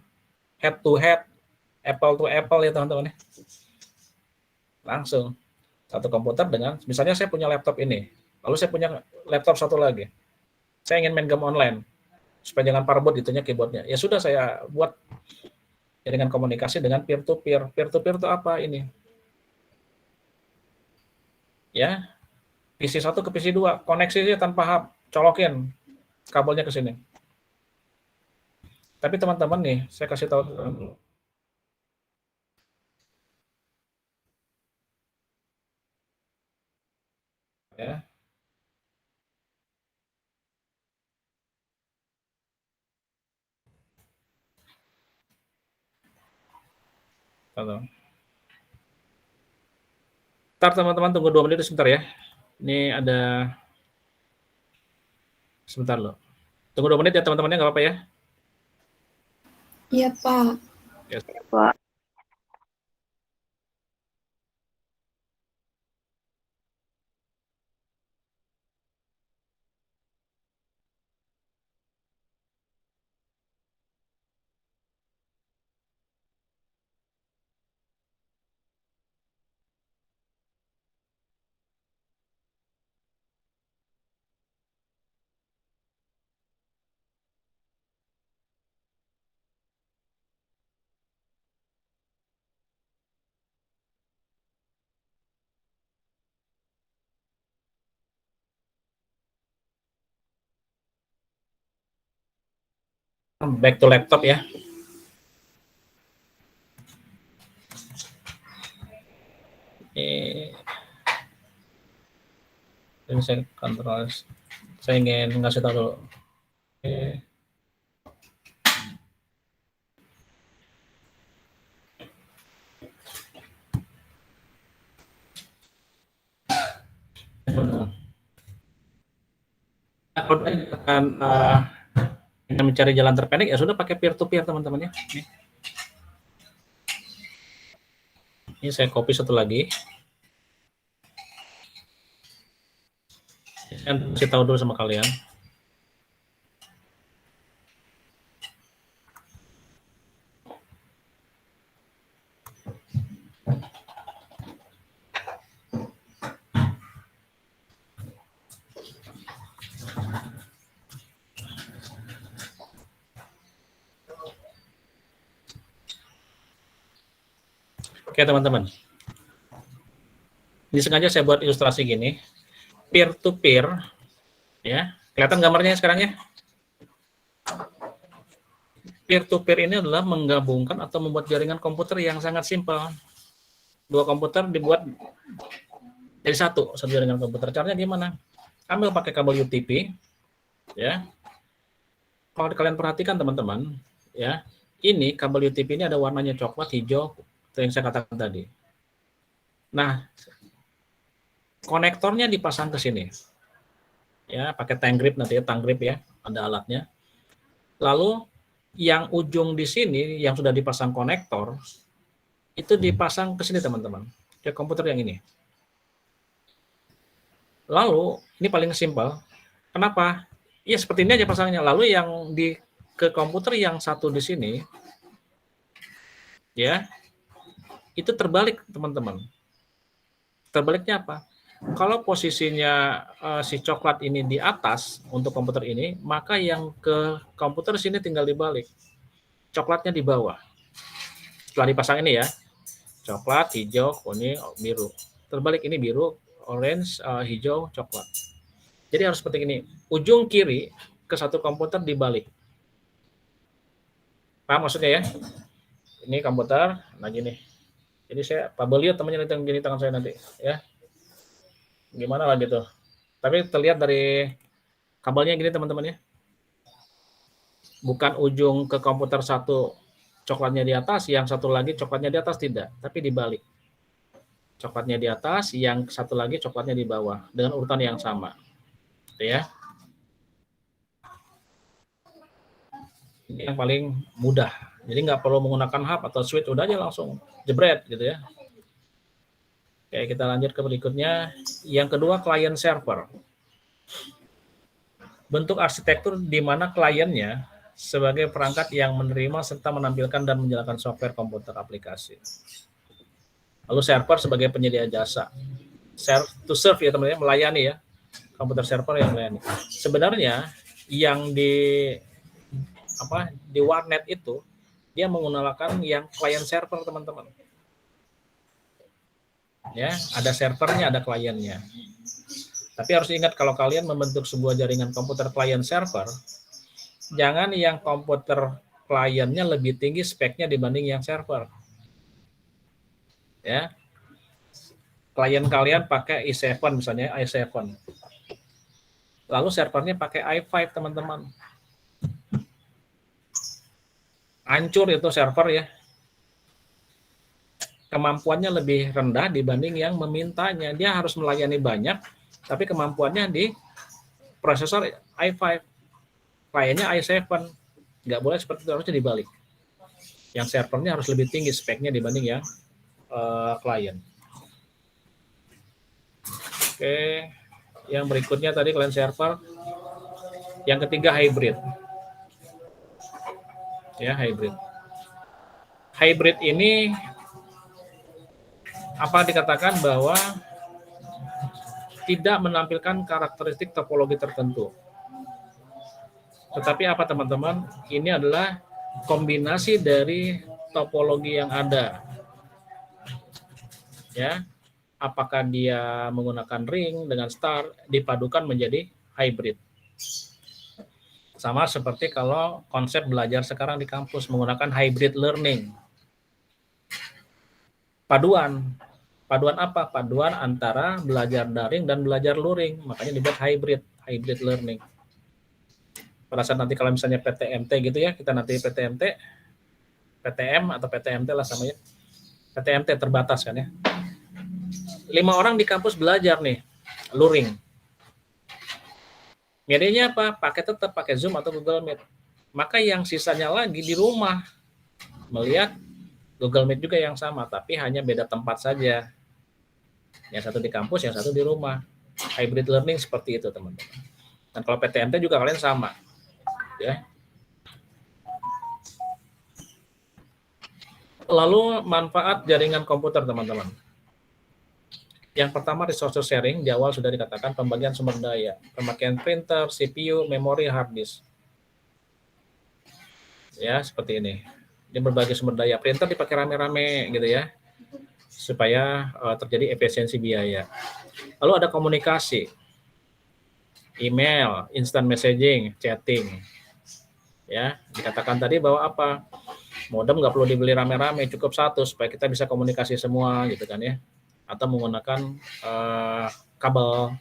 head-to-head, apple-to-apple ya teman-teman ya. Langsung. Satu komputer dengan, misalnya saya punya laptop ini, lalu saya punya laptop satu lagi. Saya ingin main game online, supaya jangan parboard itunya keyboardnya. Ya sudah saya buat jaringan komunikasi dengan peer-to-peer. Peer-to-peer itu apa ini? Ya, PC 1 ke PC 2, koneksinya tanpa hub, colokin kabelnya ke sini. Tapi teman-teman nih, saya kasih tahu dulu. Ya. Halo. Ntar teman-teman tunggu 2 menit sebentar ya. Ini ada sebentar loh. Tunggu 2 menit ya teman-temannya, nggak apa-apa ya. Iya, Pak. Ya. Pak. Back to laptop ya. Ini saya kontrol. Saya ingin ngasih tahu dulu. Akan mencari jalan terpendek ya sudah pakai peer to peer teman-teman ya. Ini saya copy satu lagi. Saya kasih tahu dulu sama kalian. Oke teman-teman. Ini sengaja saya buat ilustrasi gini. Peer to peer, ya. Kelihatan gambarnya sekarang ya? Peer to peer ini adalah menggabungkan atau membuat jaringan komputer yang sangat simpel. Dua komputer dibuat jadi satu jaringan komputer. Caranya gimana? Ambil pakai kabel UTP, ya. Kalau kalian perhatikan teman-teman, ya, ini kabel UTP ini ada warnanya coklat, hijau, yang saya katakan tadi. Nah, konektornya dipasang ke sini. Ya, pakai tank grip nanti ya, tank grip ya, ada alatnya. Lalu yang ujung di sini yang sudah dipasang konektor itu dipasang ke sini teman-teman, ke komputer yang ini. Lalu ini paling simpel. Kenapa? Ya seperti ini aja pasangnya. Lalu yang ke komputer yang satu di sini, ya, itu terbalik teman-teman. Terbaliknya apa? Kalau posisinya si coklat ini di atas untuk komputer ini, maka yang ke komputer sini tinggal dibalik. Coklatnya di bawah. Setelah dipasang ini ya, coklat, hijau, kuning, biru. Terbalik ini biru, orange, hijau, coklat. Jadi harus seperti ini. Ujung kiri ke satu komputer dibalik. Paham maksudnya ya? Ini komputer, nah gini. Jadi saya lihat temannya nanti gini tangan saya nanti, ya. Gimana lah gitu. Tapi terlihat dari kabelnya gini teman-teman ya. Bukan ujung ke komputer satu coklatnya di atas, yang satu lagi coklatnya di atas, tidak, tapi dibalik. Coklatnya di atas, yang satu lagi coklatnya di bawah dengan urutan yang sama. Gitu ya. Ini yang paling mudah. Jadi nggak perlu menggunakan hub atau switch, udah aja langsung jebret gitu ya. Oke, kita lanjut ke berikutnya. Yang kedua, client server. Bentuk arsitektur di mana kliennya sebagai perangkat yang menerima serta menampilkan dan menjalankan software komputer aplikasi. Lalu server sebagai penyedia jasa. To serve ya teman-teman, melayani ya. Komputer server yang melayani. Sebenarnya yang di warnet itu dia menggunakan yang client server teman-teman. Ya, ada servernya, ada kliennya. Tapi harus ingat kalau kalian membentuk sebuah jaringan komputer client server, jangan yang komputer kliennya lebih tinggi speknya dibanding yang server. Ya. Klien kalian pakai i7 misalnya, i7. Lalu servernya pakai i5 teman-teman. Hancur itu server ya. Kemampuannya lebih rendah dibanding yang memintanya. Dia harus melayani banyak, tapi kemampuannya di prosesor i5. Kliennya i7. Nggak boleh seperti itu, harusnya dibalik. Yang servernya harus lebih tinggi speknya dibanding yang klien. Oke, yang berikutnya tadi client server. Yang ketiga hybrid. Ya, hybrid. Hybrid ini apa dikatakan bahwa tidak menampilkan karakteristik topologi tertentu. Tetapi apa teman-teman? Ini adalah kombinasi dari topologi yang ada. Ya. Apakah dia menggunakan ring dengan star dipadukan menjadi hybrid. Sama seperti kalau konsep belajar sekarang di kampus menggunakan hybrid learning. Paduan apa? Paduan antara belajar daring dan belajar luring. Makanya dibuat hybrid learning. Pada saat nanti kalau misalnya PTMT gitu ya, kita nanti PTM atau PTMT lah samanya. PTMT terbatas kan ya. 5 orang di kampus belajar nih, luring. Medianya apa? Tetap pakai Zoom atau Google Meet. Maka yang sisanya lagi di rumah melihat Google Meet juga yang sama, tapi hanya beda tempat saja. Yang satu di kampus, yang satu di rumah. Hybrid learning seperti itu, teman-teman. Dan kalau PTMT juga kalian sama. Ya. Lalu manfaat jaringan komputer, teman-teman. Yang pertama, resource sharing, di awal sudah dikatakan pembagian sumber daya, pemakaian printer, CPU, memori, hard disk. Ya, seperti ini. Dia berbagi sumber daya. Printer dipakai rame-rame gitu ya, supaya terjadi efisiensi biaya. Lalu ada komunikasi, email, instant messaging, chatting. Ya, dikatakan tadi bahwa apa? Modem nggak perlu dibeli rame-rame, cukup satu supaya kita bisa komunikasi semua gitu kan ya. Atau menggunakan kabel.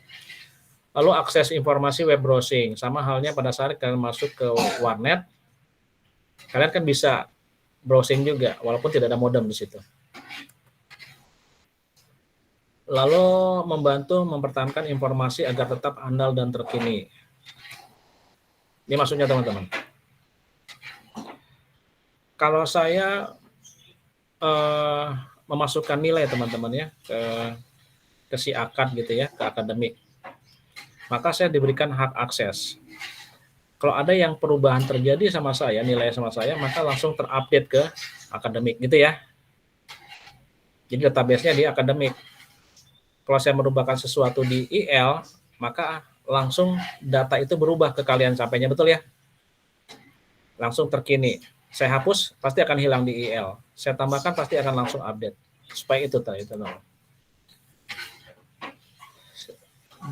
Lalu akses informasi web browsing, sama halnya pada saat kalian masuk ke warnet, kalian kan bisa browsing juga walaupun tidak ada modem di situ. Lalu membantu mempertahankan informasi agar tetap andal dan terkini. Ini maksudnya teman-teman. Kalau saya memasukkan nilai teman-teman ya ke si akad gitu ya, ke akademik, maka saya diberikan hak akses. Kalau ada yang perubahan terjadi sama saya, nilai sama saya, maka langsung terupdate ke akademik gitu ya. Jadi database-nya di akademik. Kalau saya merubahkan sesuatu di IL, maka langsung data itu berubah ke kalian sampainya, betul ya? Langsung terkini. Saya hapus, pasti akan hilang di IL. Saya tambahkan, pasti akan langsung update. Supaya itu.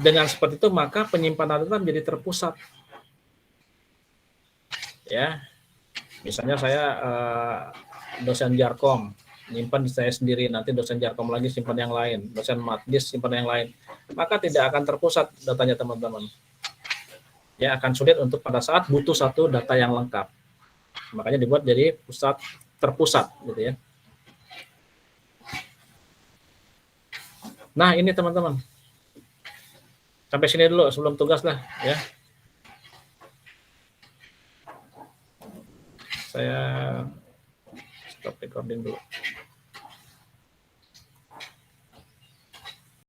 Dengan seperti itu, maka penyimpanan data menjadi terpusat. Ya, misalnya saya dosen Jarkom, nyimpan di saya sendiri, nanti dosen Jarkom lagi simpan yang lain, dosen Matdis simpan yang lain, maka tidak akan terpusat datanya teman-teman. Ya, akan sulit untuk pada saat butuh satu data yang lengkap. Makanya dibuat jadi terpusat gitu ya. Nah, ini teman-teman. Sampai sini dulu sebelum tugas lah ya. Saya stop recording dulu.